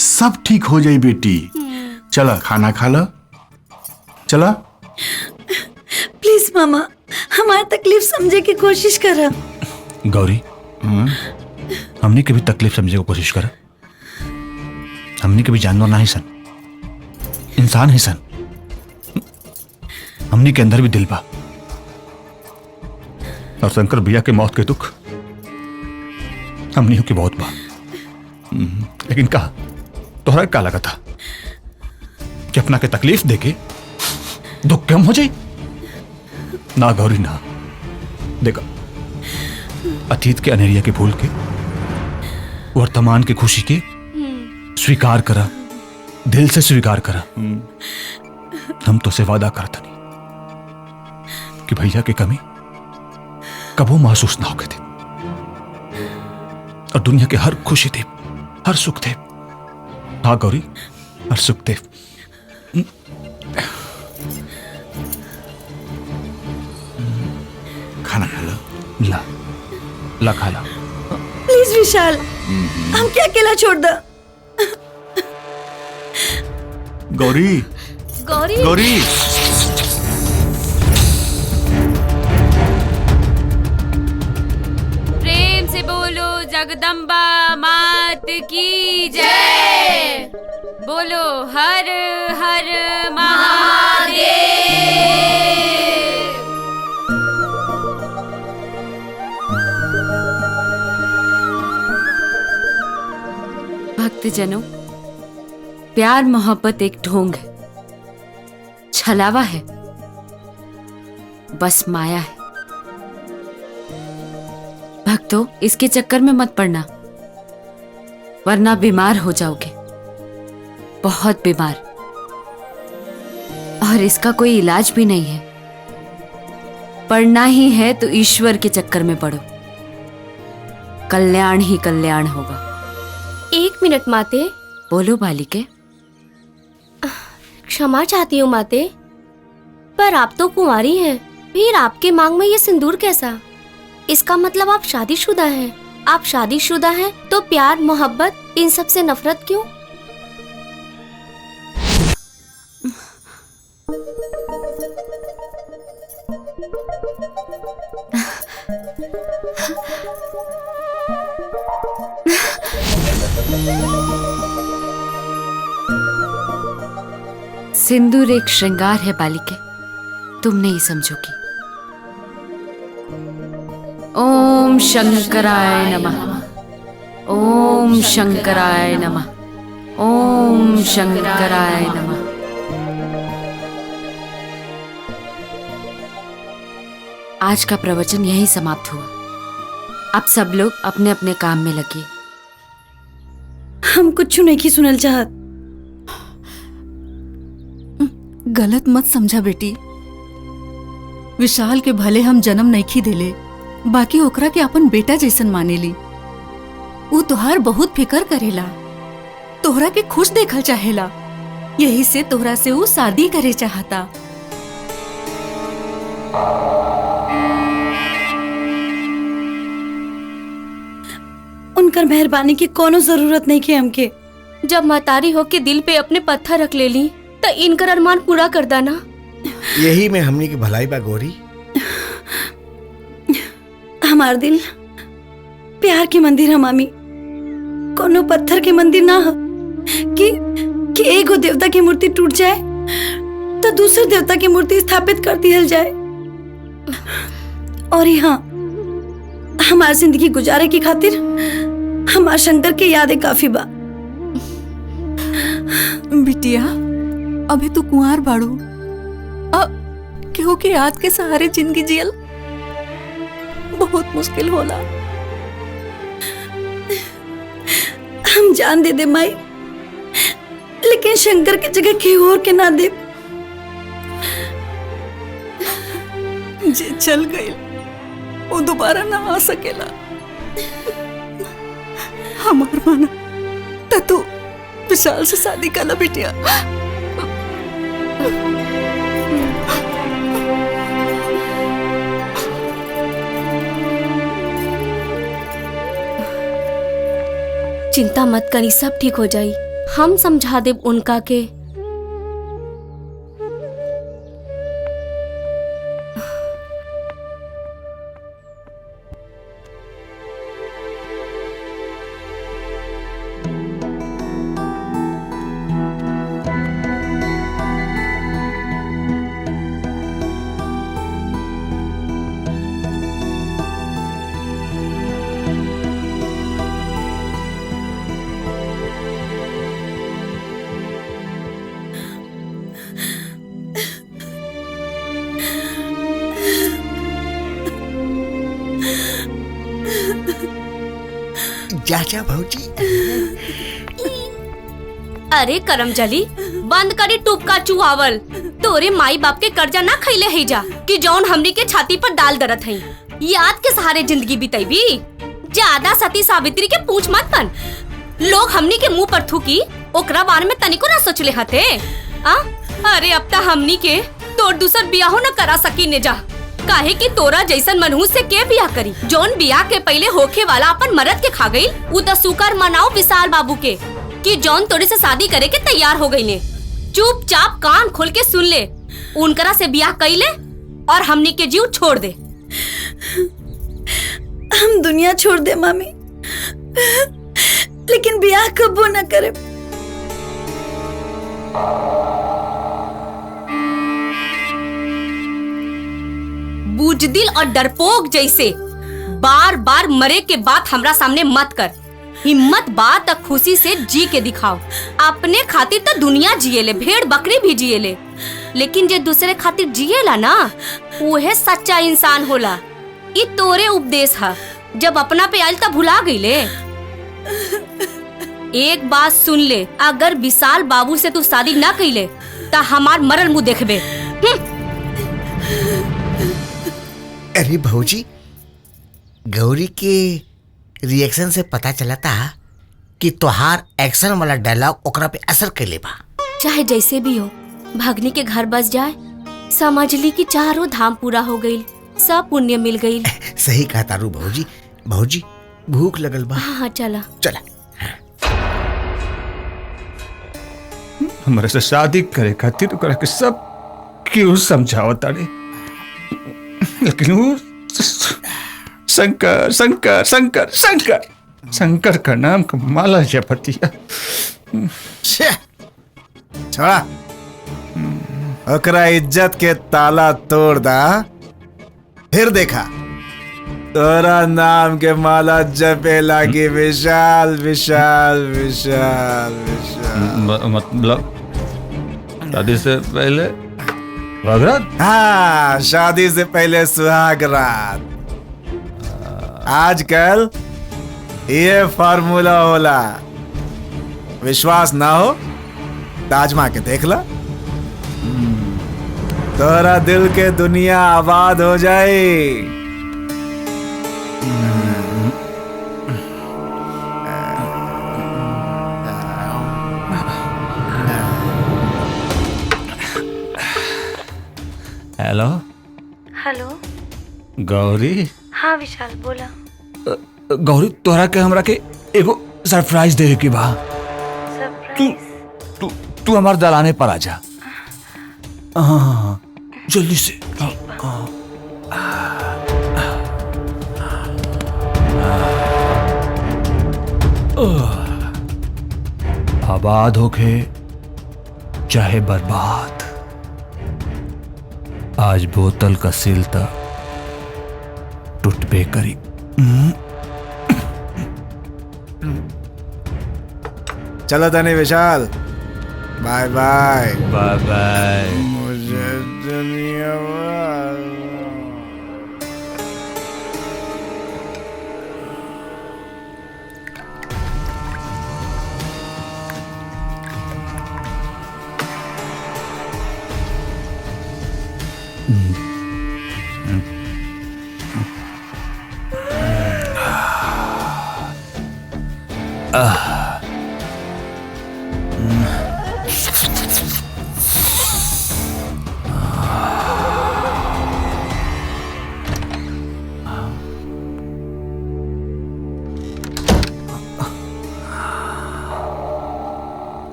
सब ठीक हो जाई बेटी। चला खाना खा ला, चला। प्लीज मामा, हमारी तकलीफ समझे की कोशिश करा। गौरी, हमने कभी तकलीफ समझने की कोशिश करा? हमने कभी जानवर ना ही सन, इंसान ही सन। हमने के अंदर भी दिल बा, और शंकर भैया के मौत के दुख हमने के बहुत बा। लेकिन कहा तोहरा का लगा था कि अपना के तकलीफ देके दुख कम हो जाए? ना गौरी ना, देखा अतीत के अनेरिया के भूल के वर्तमान की खुशी के स्वीकार करा, दिल से स्वीकार करा। हम तो से वादा करता नहीं कि भैया की कमी कबो महसूस ना होके थे, और दुनिया के हर खुशी थे, हर सुख थे। हाँ गौरी, हर सुख थे। खाना खा ला। ला ला खा ला। प्लीज विशाल, हम क्या अकेला छोड़ दो। गौरी, गौरी, गौरी। प्रेम से बोलो जगदम्बा मात की जय। बोलो हर हर महादेव। भक्तजनों, प्यार मोहब्बत एक ढोंग है, छलावा है, बस माया है। भक्तों, इसके चक्कर में मत पड़ना, वरना बीमार हो जाओगे, बहुत बीमार। और इसका कोई इलाज भी नहीं है। पढ़ना ही है तो ईश्वर के चक्कर में पढ़ो, कल्याण ही कल्याण होगा। 1 मिनट माते। बोलो बालिके। क्षमा चाहती हूँ माते, पर आप तो कुंवारी हैं, फिर आपके मांग में ये सिंदूर कैसा? इसका मतलब आप शादीशुदा हैं। आप शादीशुदा हैं तो प्यार मोहब्बत इन सब से नफरत क्यों? सिंदूर एक श्रृंगार है बालिके, तुम नहीं समझोगी। ओम शंकराय नमः, ओम शंकराय नमः, ओम शंकराय नमः। आज का प्रवचन यहीं समाप्त हुआ। अब सब लोग अपने अपने काम में लगिए। हम कुछ नहीं की सुनल चाहत। गलत मत समझा बेटी। विशाल के भले हम जन्म नहीं देले, बाकी ओकरा के अपन बेटा जैसन मानेली। ऊ तोहार बहुत फिकर करेला, तोहरा के खुश देखल चाहेला, यही से तोहरा से ऊ शादी करे चाहता। उनकर मेहरबानी की कोनो जरूरत नहीं की हमके। जब मतारी होके दिल पे अपने पत्थर रख ले ली तो इनकर अरमान पूरा कर दाना। यही में हमनी की भलाई बा गौरी। हमार दिल प्यार के मंदिर है मामी, कोनो पत्थर के मंदिर ना हो कि एगो देवता की मूर्ति टूट जाए तो दूसरे देवता की मूर्ति स्थापित कर दिया जाए। और यहाँ हमारी जिंदगी गुजारे की खातिर हमार शंकर के यादें काफी बा। बिटिया, अभी तू कुंवार बाड़ू, अब केहू के याद के सहारे जिंदगी जियल बहुत मुश्किल होला। हम जान दे माई, लेकिन शंकर की जगह केहू और के ना दे। जे चल गई वो दोबारा ना आ सकेला। हमार माना तो तू विशाल से शादी कर ला बिटिया। चिंता मत करी, सब ठीक हो जाई। हम समझा देब उनका के। चाचा भौजी। अरे करमजली, बंद करी टूपका चुहावल। तोरे माई बाप के कर्जा ना खैले है जा कि जौन हमनी के छाती पर डाल दरत है। याद के सहारे जिंदगी बिताईबी। ज्यादा सती सावित्री के पूछ मत बन। लोग हमनी के मुंह पर थूकी, ओकरा बारे में तनिको ना सोचले हते। अरे अब ता हमनी के तोर दूसर बियाहो न करा सकी ने जा। काहे कि तोरा जैसन मनहूस से के बियाह करी। जौन बियाह के पहले होखे वाला अपन मरद के खा गई, उ त शुक्र मनाओ विशाल बाबू के कि जौन तोरे से शादी करे के तैयार हो गई ने। चुपचाप कान खोल के सुन ले, उनकरा से बियाह कइले और हमनी के जीव छोड़ दे। हम दुनिया छोड़ दे मामी, लेकिन बियाह कबो न करे। बुजदिल और डरपोक जैसे बार बार मरे के बात हमरा सामने मत कर। हिम्मत बात तक खुशी से जी के दिखाओ। अपने खातिर तो दुनिया जिएले, भेड़ बकरी भी जिएले, लेकिन जे दूसरे खातिर जिएला ना, वह सच्चा इंसान होला। ई तोरे उपदेश है। जब अपना पे आयल तब भुला गईले। एक बात सुन ले, अगर विशाल बाबू से तू शादी ना कइले ता हमार मरल मुंह देखबे। अरे भौजी, गौरी के रिएक्शन से पता चला था कि तोहार एक्शन वाला डायलॉग ओकरा पे असर कैले बा। चाहे जैसे भी हो, भगनी के घर बस जाए, समझ ली कि चारों धाम पूरा हो गई, सब पुण्य मिल गई। सही कहा तारू भौजी। भौजी भूख लगल बा। हाँ चला चला। हमारे से शादी करे खातिर ओकरा के सब क्यों समझावता रे, लेकिन वो शंकर शंकर शंकर शंकर शंकर का नाम का माला जपतिया। छोड़ा, ओकरा इज्जत के ताला तोड़ दा, फिर देखा तोरा नाम के माला जपे लागी विशाल विशाल विशाल विशाल। मतलब शादी से पहले सुहाग रात? हाँ, शादी से पहले सुहाग रात। आजकल ये फार्मूला होला। विश्वास ना हो तो आजमा के देख ला, तोरा दिल के दुनिया आबाद हो जाए। Hello hello. गौरी। हाँ विशाल बोला। गौरी, तोहरा के हमरा के एगो सरप्राइज दे के बा। तू तू हमार दलाने पर आ जा। हाँ, जल्दी से। आबाद होके चाहे बर्बाद, आज बोतल का सील तक टूटबे करी। चलो तने विशाल, बाय बाय बाय बाय। मुझे दुनिया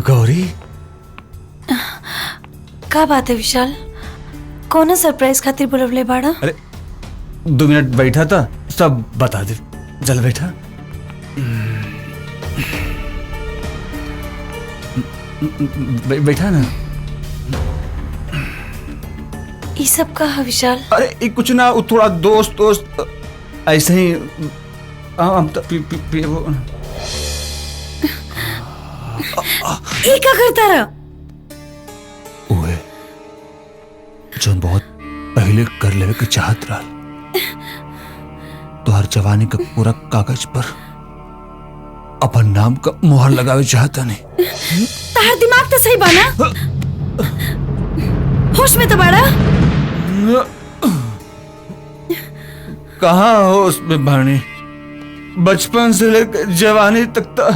गौरी, का बात है विशाल? कौन सरप्राइज खातिर बुलवले बाड़ा? अरे 2 मिनट बैठा था, सब बता दे। चल बैठा। बैठा ना। ये सब का है विशाल? अरे ये कुछ ना, वो थोड़ा दोस्त ऐसे ही हम तो वो ये क्या करता रहा? ओए, जोन बहुत पहले कर लेवे के चाहत रहा, तो हर जवानी का पूरा कागज पर अपन नाम का मोहर लगावे चाहता नहीं। तार दिमाग तो सही बाना? होश में तो बाड़ा? कहाँ होश में बानी? बचपन से लेकर जवानी तक तो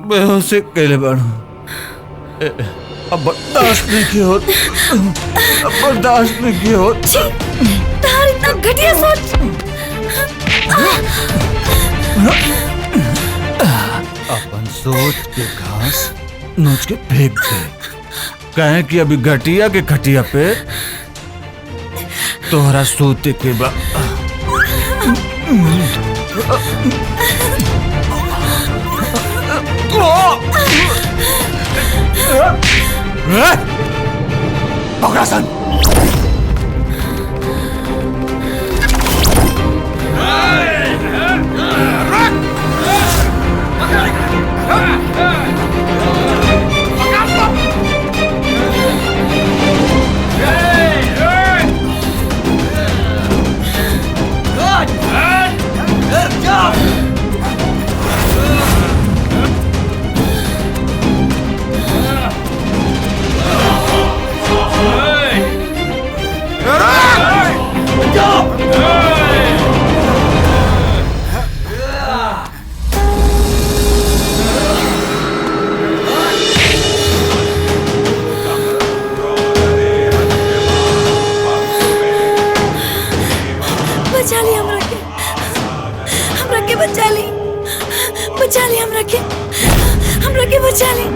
बेहोशी कैले बाड़ू। अब बर्दाश्त नहीं की होत, अब बर्दाश्त नहीं की होत। तार इतना घटिया सोच। अपन सोच के घास नोच के फेंक दे, कहे कि अभी घटिया के खटिया पे तोहरा सोते के बाद पकड़ासन। बचा ले।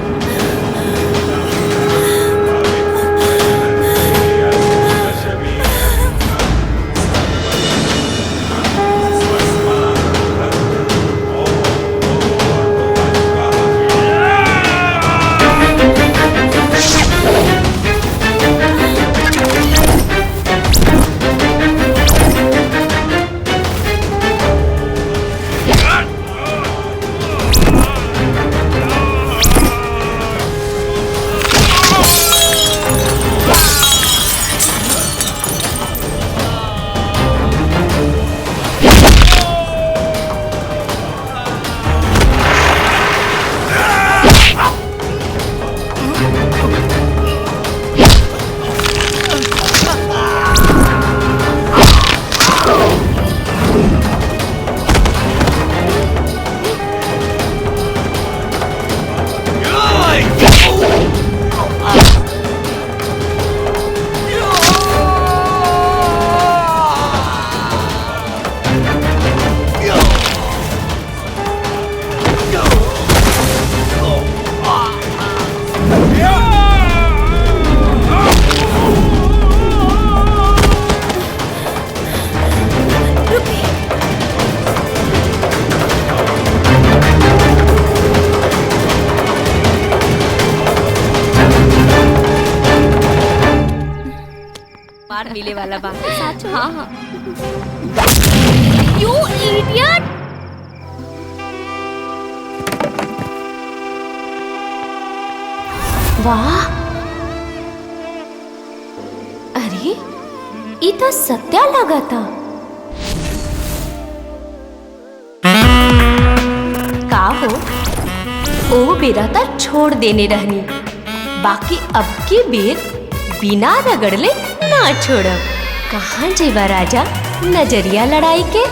मिले वाला बात सच। हाँ हाँ। You idiot! वाह, अरे ये तो सत्या लगा था। का हो, ओ बेरा तो छोड़ देने रहनी, बाकी अब की बेर बिना रगड़ले ना छोड़ब। कहाँ जेवा राजा नजरिया लड़ाई के?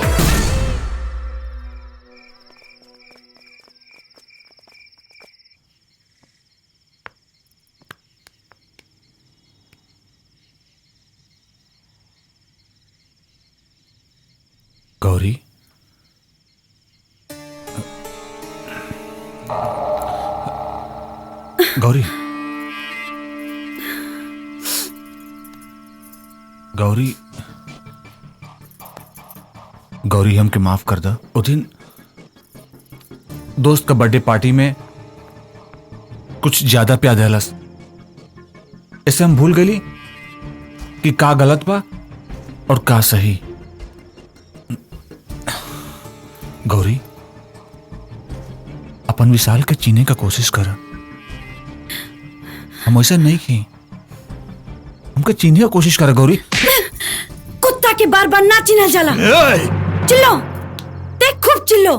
गौरी, गौरी, गौरी, गौरी हमके माफ कर दा। उस दिन दोस्त का बर्थडे पार्टी में कुछ ज्यादा प्यार दहलस, ऐसे हम भूल गई कि का गलत बा और का सही। गौरी, अपन विशाल के चीने का कोशिश कर। हम ऐसा नहीं की, हमके चीने का कोशिश कर। गौरी, कुत्ता के बार बार ना चिन्हल जाला। चिल्लो, देख खूब चिल्लो,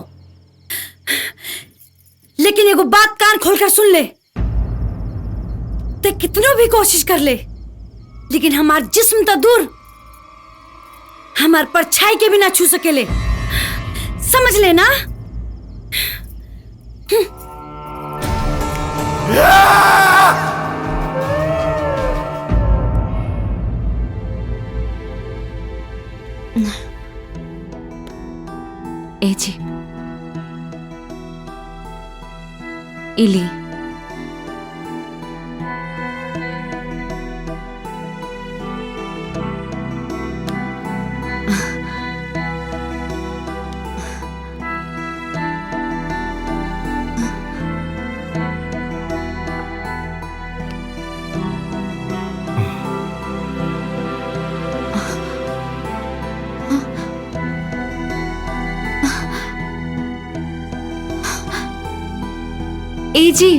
लेकिन एगो बात कान खोलकर सुन ले। ते कितनो भी कोशिश कर ले, लेकिन हमार जिस्म तो दूर, हमार परछाई के भी ना छू सकेले। समझ लेना। ए जी, इली ए जी,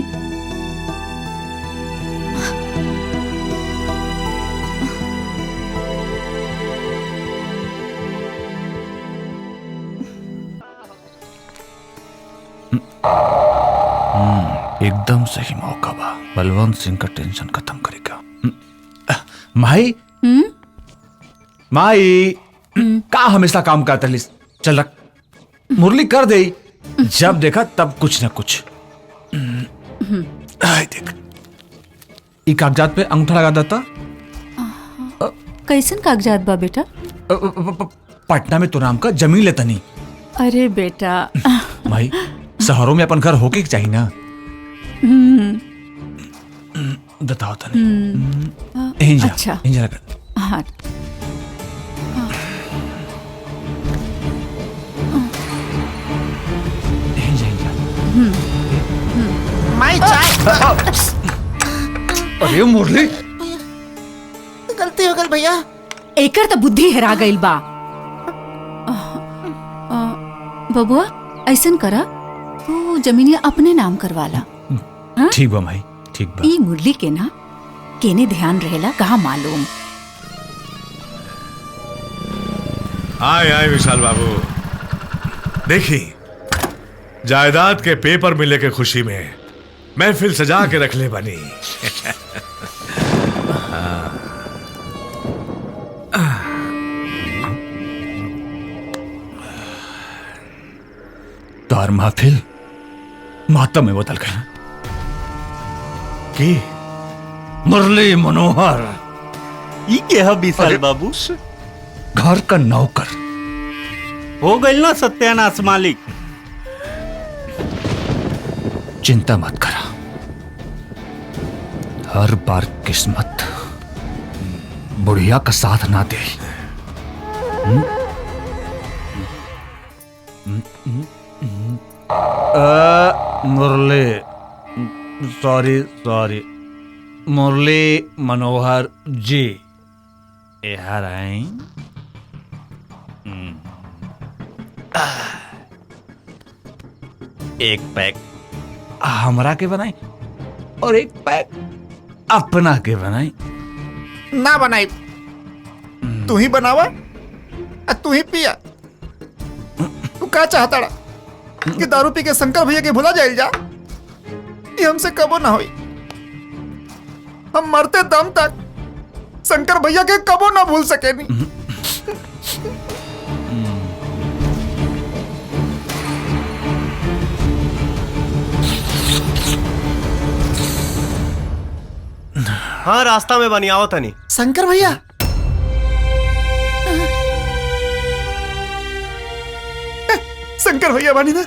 एकदम सही मौका बा। बलवंत सिंह का टेंशन खत्म करेगा। माई, माई, का हमेशा काम करता लिस? चल रख, मुरली कर दे। जब देखा तब कुछ न कुछ। देख, ई कागजात पे अंगूठा लगा देता। कैसन कागजात बा बेटा? पटना में तो नाम का जमीन लेता नहीं। अरे बेटा, भाई शहरों में अपन घर होके चाहिए ना। बताओ तने। अच्छा, हाँ। माई चाय। अरे मुरली, गलती हो गई भैया। एकर तो बुद्धि हेरा गइल बा। बबुआ, ऐसन करा, तू जमीनिया अपने नाम करवाला। ठीक बा माई, ठीक बा। ई मुरली के ना केने ध्यान रहेला कहा मालूम। आए आए विशाल बाबू, देखी जायदाद के पेपर मिले के खुशी में महफिल सजा के रख ले बनी। तार महफिल मातम में बदल गई कि मुरली मनोहर ये क्या है विशाल बाबू? घर का नौकर हो गई ना सत्यानाश मालिक। चिंता मत करा, हर बार किस्मत बुढ़िया का साथ ना दे। मुरली, सॉरी सॉरी, मुरली मनोहर जी यहाँ आए। एक पैक हमरा के बनाई और एक पैक अपना के बनाई। ना बनाई, तू ही बनावा और तू ही पिया। तू का चाहता कि दारू पी के शंकर भैया के भुला जाइल जा? ये हमसे कबो ना होई। हम मरते दम तक शंकर भैया के कबो ना भूल सके नहीं। हाँ रास्ता में बनी आओ तनी। शंकर भैया शंकर भैया बानी ना,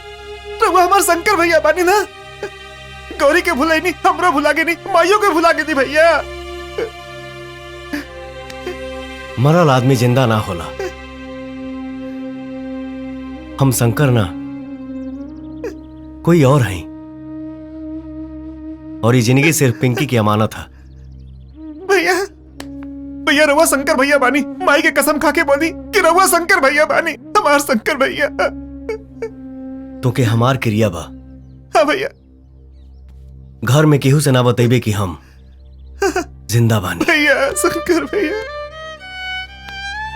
रघुआ हमार शंकर भैया बानी ना। गौरी के भुलाई नहीं, हमरा भुला के नहीं, माइयों के भुला के दी भैया। मरल आदमी जिंदा ना होला। हम शंकर ना कोई और हैं, और ये जिंदगी सिर्फ पिंकी की अमानत है। भैया भैया रघुआ शंकर भैया बानी, माई के कसम खा के बोली कि रघुआ शंकर भैया बानी, हमार शंकर भैया। तो के हमार क्रिया बा। हाँ भैया। घर में केहू से ना बतेबे कि हम जिंदा बानी। भैया शंकर भैया,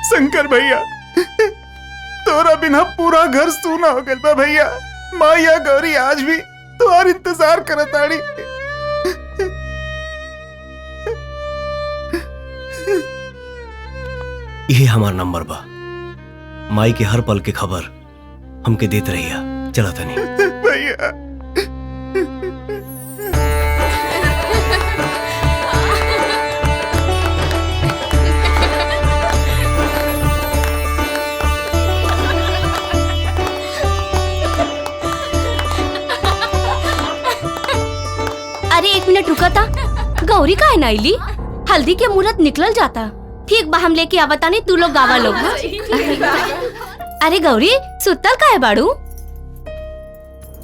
शंकर भैया तोरा बिना पूरा घर सूना हो गया बा भैया। माया गौरी आज भी तुम्हार इंतजार करताड़ी। यही हमार नंबर बा। माई के हर पल के खबर हमके देते रहिया। चला तनी भैया। अरे एक मिनट रुका था, गौरी का है ना इली? हल्दी के मुहूर्त निकल जाता। ठीक बा, हम लेके आवता नहीं, तू लोग गावा लोग। अरे गौरी सुतल का है बाड़ू?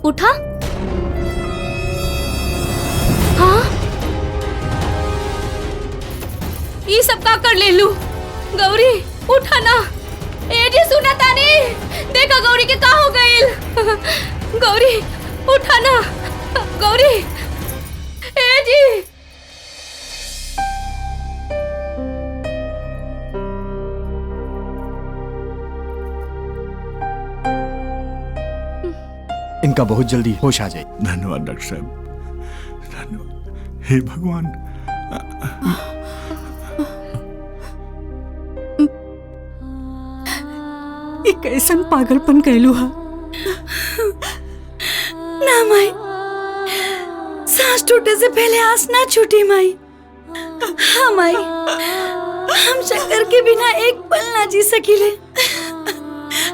उठा। हाँ ये सब का कर ले लू? गौरी उठा ना। ए जी सुना तानी, देखा गौरी के का हो गइल। गौरी उठा ना। गौरी ए जी। इनका बहुत जल्दी होश आ जाए। धन्यवाद डॉक्टर साहब, धन्यवाद। हे भगवान। ये कैसन पागलपन कहलू हा? ना माई, सांस टूटे से पहले आस ना छूटी माई। हाँ माई, हम शंकर के बिना एक पल ना जी सकीले।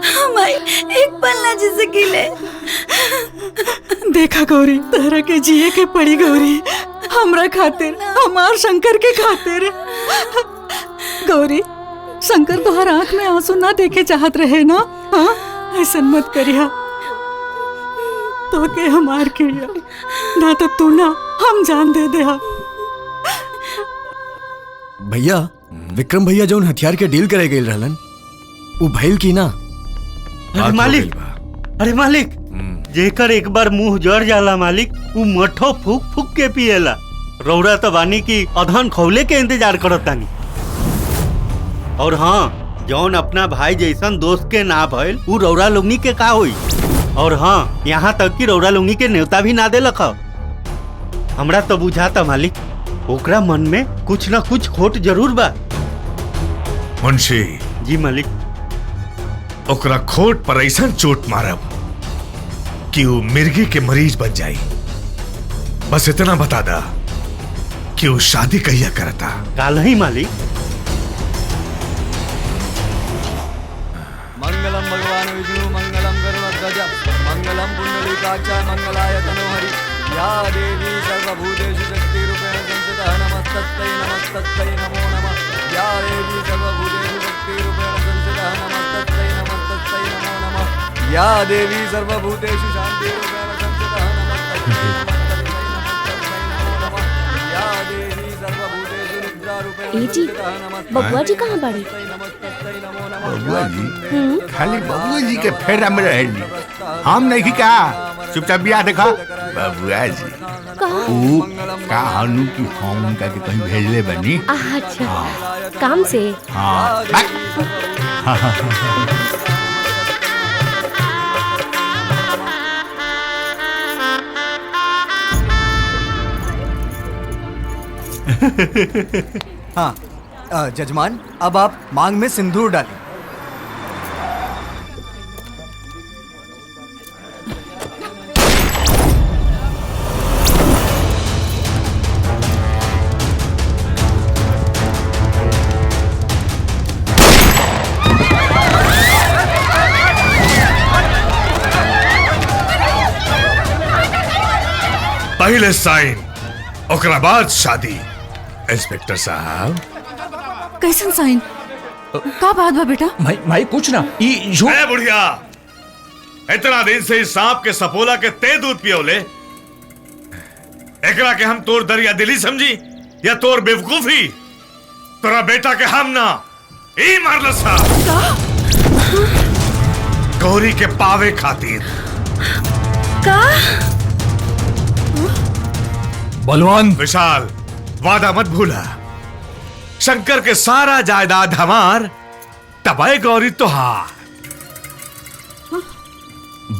हाँ माई, एक पल ना जी सकीले। देखा गौरी, तहरा के जिए के पड़ी गौरी, हमरा खातिर, हमार शंकर के खातिर। गौरी शंकर तोहर आंख में आंसू ना देखे चाहत रहे ना। हाँ ऐसा मत करिया। तो के हमार क्रिया ना, तो तू ना हम जान दे दे। भैया विक्रम भैया जो हथियार के डील करे गए रहलन, वो भइल की ना? अरे मालिक, अरे मालिक, जेकर एक बार मुंह जड़ जाला मालिक, वो मठो फूक फूक के पिएला। रौरा तो बानी की अधन खौले के इंतजार करतानी। और हाँ, जौन अपना भाई जैसन दोस्त के ना भइल, वो रौरा लोगनी के का होई। और हाँ, यहाँ तक कि रौरा लोगनी के न्योता भी ना देलक। हमरा तो बुझाता मालिक, ओकरा मन में कुछ ना कुछ खोट जरूर बा। मुंशी जी मालिक। ओकरा खोट पर ऐसा चोट मारब कि वो मिर्गी के मरीज बन जाई। बस इतना बता दा कि वो शादी कहिया करता। काल ही मालिक। मंगलम भगवान विष्णु मंगलम गरुड़ध्वज मंगलम पुंडलीकाक्ष मंगलाय तनोहरि। या देवी सर्वभूतेषु शक्तिरूपेण संस्थिता नमस्तस्यै नमस्तस्यै नमो नमः। या देवी सर्वभूतेषु शक्तिरूपेण संस्थिता नमस्तस्यै नमस्तस्यै नमो नमः। या देवी सर्वभूतेषु शान्तिरूपेण संस्थिता नमस्तस्यै नमस्तस्यै नमस्तस्यै नमो नमः। या देवी सर्वभूतेषु निद्रारूपेण ए जी, बबुआ जी कहाँ बाड़ी? बबुआ जी खाली बबुआ जी के फेरा में रहेली, हम नहीं का चुपचाप बिया देखा। बबुआ जी ऊ का हनु की हम उनका के कहीं भेजले बनी। अच्छा काम से। हाँ हाँ जजमान अब आप मांग में सिंदूर डालें। पहले साइन ओकरा बाद शादी। इंस्पेक्टर साहब कैसन साइन? का बात बा बेटा? भाई कुछ ना ए बुढ़िया, इतना दिन से इस सांप के सपोला के ते दूध पियोले, एकरा के हम तोर दरिया दिली समझी या तोर बेवकूफी? तोरा बेटा के हम ना ई मारल सा गौरी के पावे खातिर। का बलवंत विशाल, वादा मत भूला, शंकर के सारा जायदाद हमार, तबाही गौरी तुहार।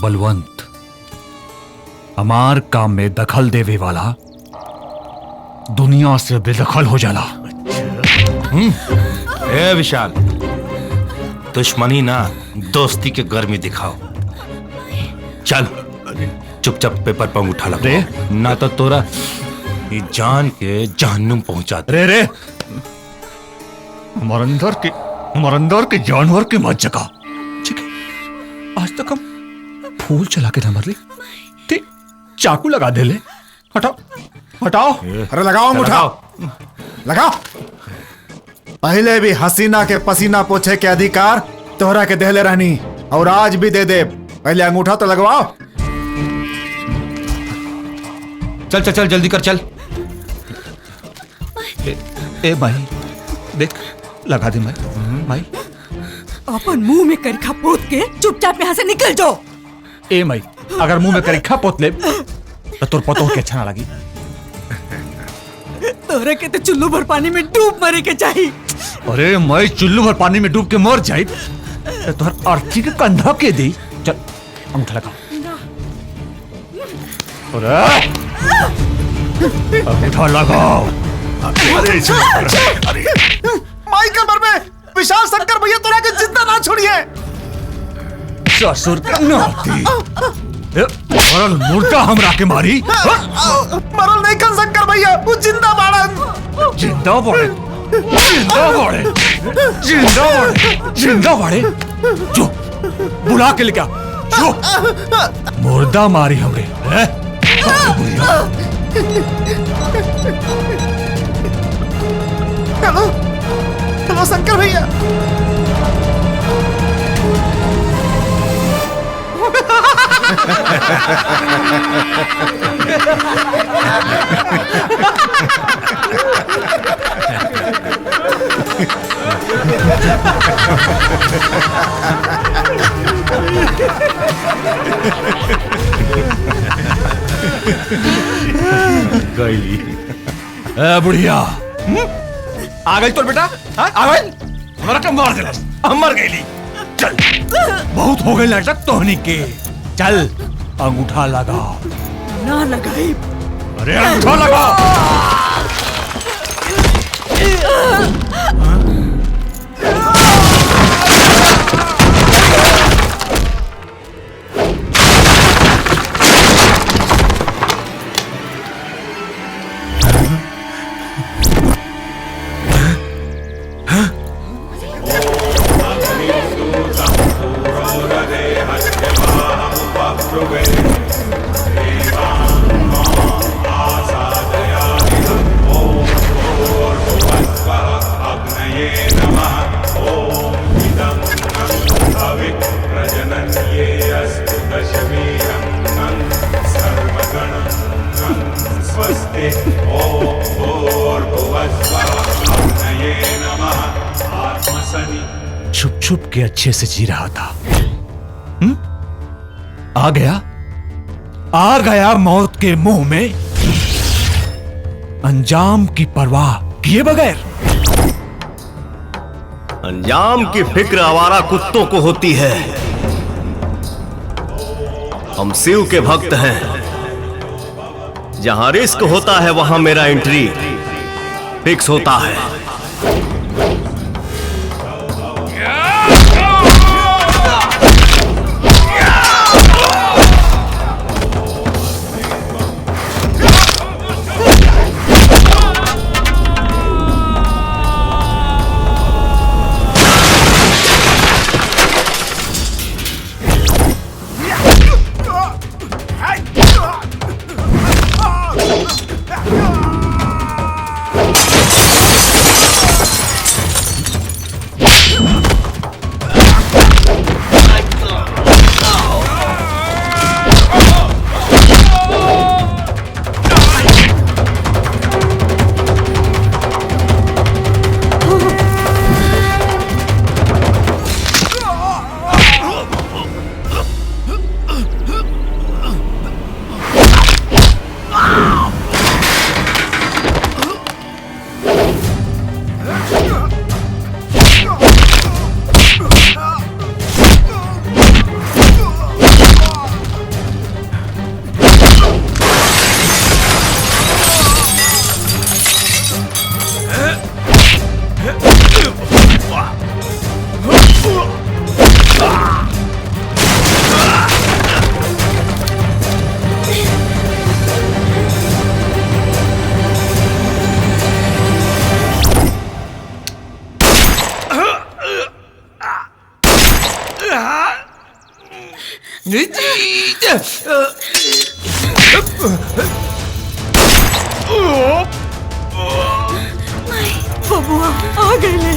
बलवंत, हमार काम में दखल देवे वाला दुनिया से बेदखल हो जाला। ए विशाल, दुश्मनी ना दोस्ती के गर्मी दिखाओ। चल चुपचाप पेपर पर उठा लगे, ना तो तोरा जान के जहन्नुम पहुंचा दे। रे हमारे अंदर के जानवर की मत जगा। ठीक है, आज तक हम फूल चला के ना मर ली, ठीक चाकू लगा दे ले। हटाओ हटाओ। अरे लगाओ मुठा, लगाओ। पहले भी हसीना के पसीना पोछे के अधिकार तोहरा के देले रहनी और आज भी दे दे। पहले अंगूठा तो लगवाओ। चल चल चल जल्दी कर, चल। ए भाई देख, लगा दे भाई। अपन मुंह में करिखा पोत के चुपचाप यहाँ से निकल जाओ। ए भाई, अगर मुंह में करिखा पोत ले तो तोर पतो के अच्छा ना लगी। तोरा के तो चुल्लू भर पानी में डूब मरे के चाहिए। अरे मैं चुल्लू भर पानी में डूब के मर जाए तो तोहर अर्थी के कंधा के दी। चल अंगूठा लगा। अरे अंगूठा लगाओ। अरे माई कमर में विशाल शंकर भैया तोरा के जिंदा ना छोड़िए। ससुर का नाती मरल मुर्दा हमरा के मारी। मरल नहीं कर शंकर भैया, वो जिंदा बाड़न। जिंदा बाड़े, जिंदा बाड़े, जिंदा बाड़े, जिंदा बाड़े। जो बुला के लेके आ, जो मुर्दा मारी हमरे। हेलो हेलो शंकर भैया। गईली बुढ़िया आ गई तोर बेटा। आ गई, हमारा कम मार दिला, हम मर गईली। चल बहुत हो गई नाटक तोहनी के। चल अंगूठा लगा। ना लगाई। अरे अंगूठा लगा। छुप छुप के अच्छे से जी रहा था। आ गया मौत के मुंह में, अंजाम की परवाह किए बगैर। अंजाम की फिक्र आवारा कुत्तों को होती है। हम शिव के भक्त हैं, जहां रिस्क होता है वहां मेरा एंट्री फिक्स होता है। बबुआ आ गए।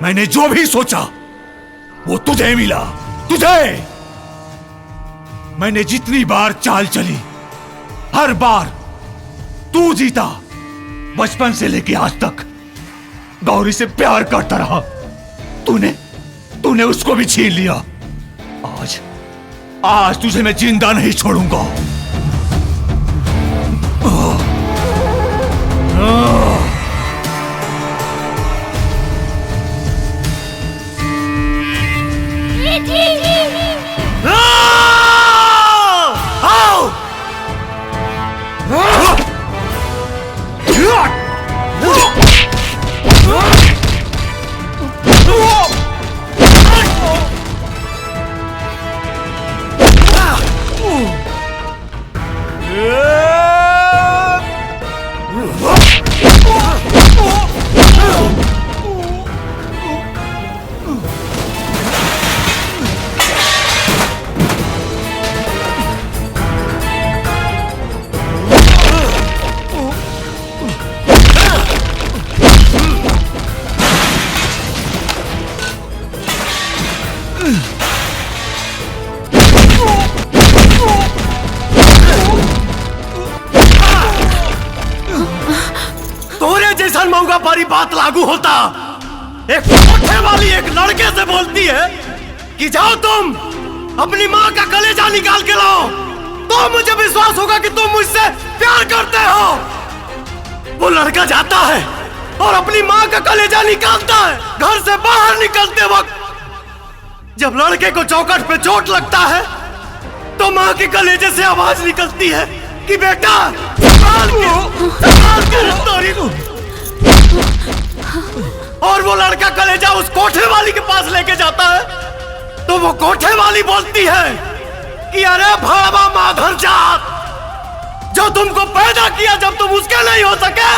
मैंने जो भी सोचा वो तुझे मिला, तुझे। मैंने जितनी बार चाल चली हर बार तू जीता। बचपन से लेके आज तक गौरी से प्यार करता रहा। तूने उसको भी छीन लिया। आज आज तुझे मैं जिंदा नहीं छोड़ूंगा। मऊगा पारी बात लागू होता। एक कोठे वाली एक लड़के से बोलती है कि जाओ तुम अपनी माँ का कलेजा निकाल के लाओ, तो मुझे विश्वास होगा कि तुम मुझसे प्यार करते हो। वो लड़का जाता है और अपनी माँ का कलेजा निकालता है। घर से बाहर निकलते वक्त जब लड़के को चौखट पे चोट लगता है तो माँ के कलेजे से आवाज निकलती है कि बेटा संभाल के और वो लड़का कलेजा उस कोठे वाली के पास लेके जाता है तो वो कोठे वाली बोलती है कि अरे भावा माधर जात, जो तुमको पैदा किया जब तुम उसके नहीं हो सके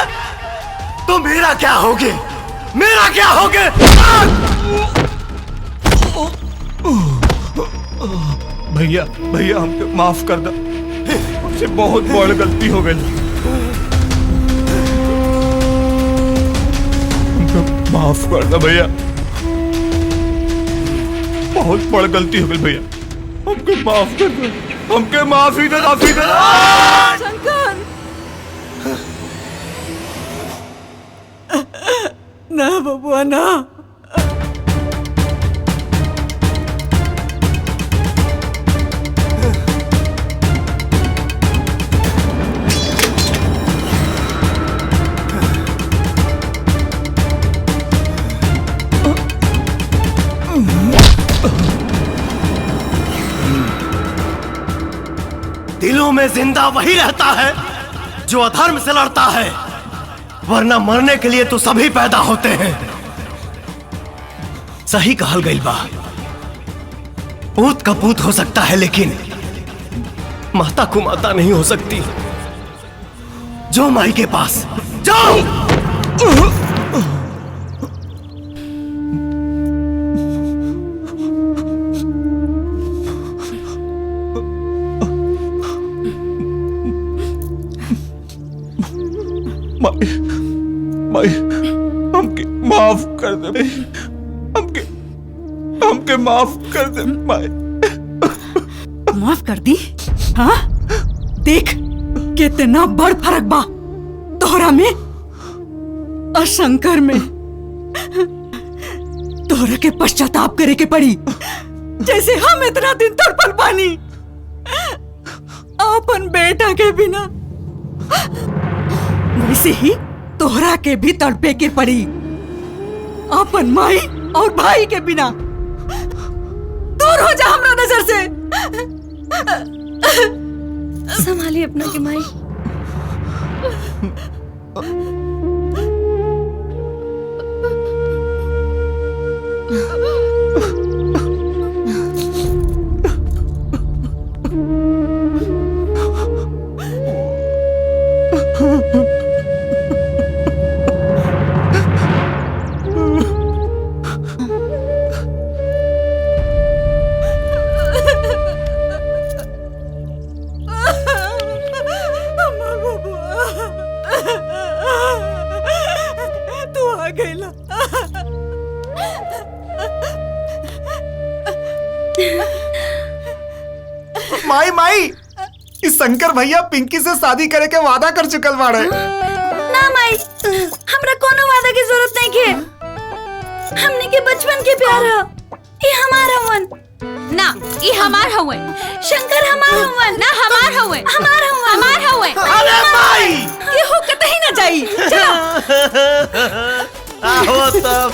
तो मेरा क्या होगे, मेरा क्या होगे। भैया भैया हमको माफ कर दो, हमसे बहुत बड़ी गलती हो गई। माफ कर दो भैया, बहुत बड़ी गलती हो गई भैया, हमको माफ कर दो, हमके माफी दे माफी दे। शंकर ना बबुआ ना, दिलों में जिंदा वही रहता है जो अधर्म से लड़ता है, वरना मरने के लिए तो सभी पैदा होते हैं। सही कहल गई बा, पूत का पूत हो सकता है लेकिन माता को माता नहीं हो सकती। जो माई के पास जाओ। माई हमके माफ कर दे, हमके माफ कर दे माई। माफ कर दी? हाँ देख कितना बड़ फर्क बा तोहरा में और शंकर में। तोहरा के पश्चाताप करे के पड़ी जैसे हम इतना दिन तड़पल पानी अपन बेटा के बिना, वैसे ही तोहरा के भी तड़पे के पड़ी अपन माई और भाई के बिना। दूर हो जा हमरा नजर से। संभालिए अपना के माई। माई माई इस शंकर भैया पिंकी से शादी करे के वादा कर चुकल बाड़े। ना माई, हमरा कोनो वादा की जरूरत नहीं के। हमने के बचपन के प्यार है। ये हमार हवन। ना ये हमार हवे। शंकर हमार हवन। ना हमार हवे। हमार हवन। हमार हवे। अरे माई ये हो कतई न जाई। चलो आओ तब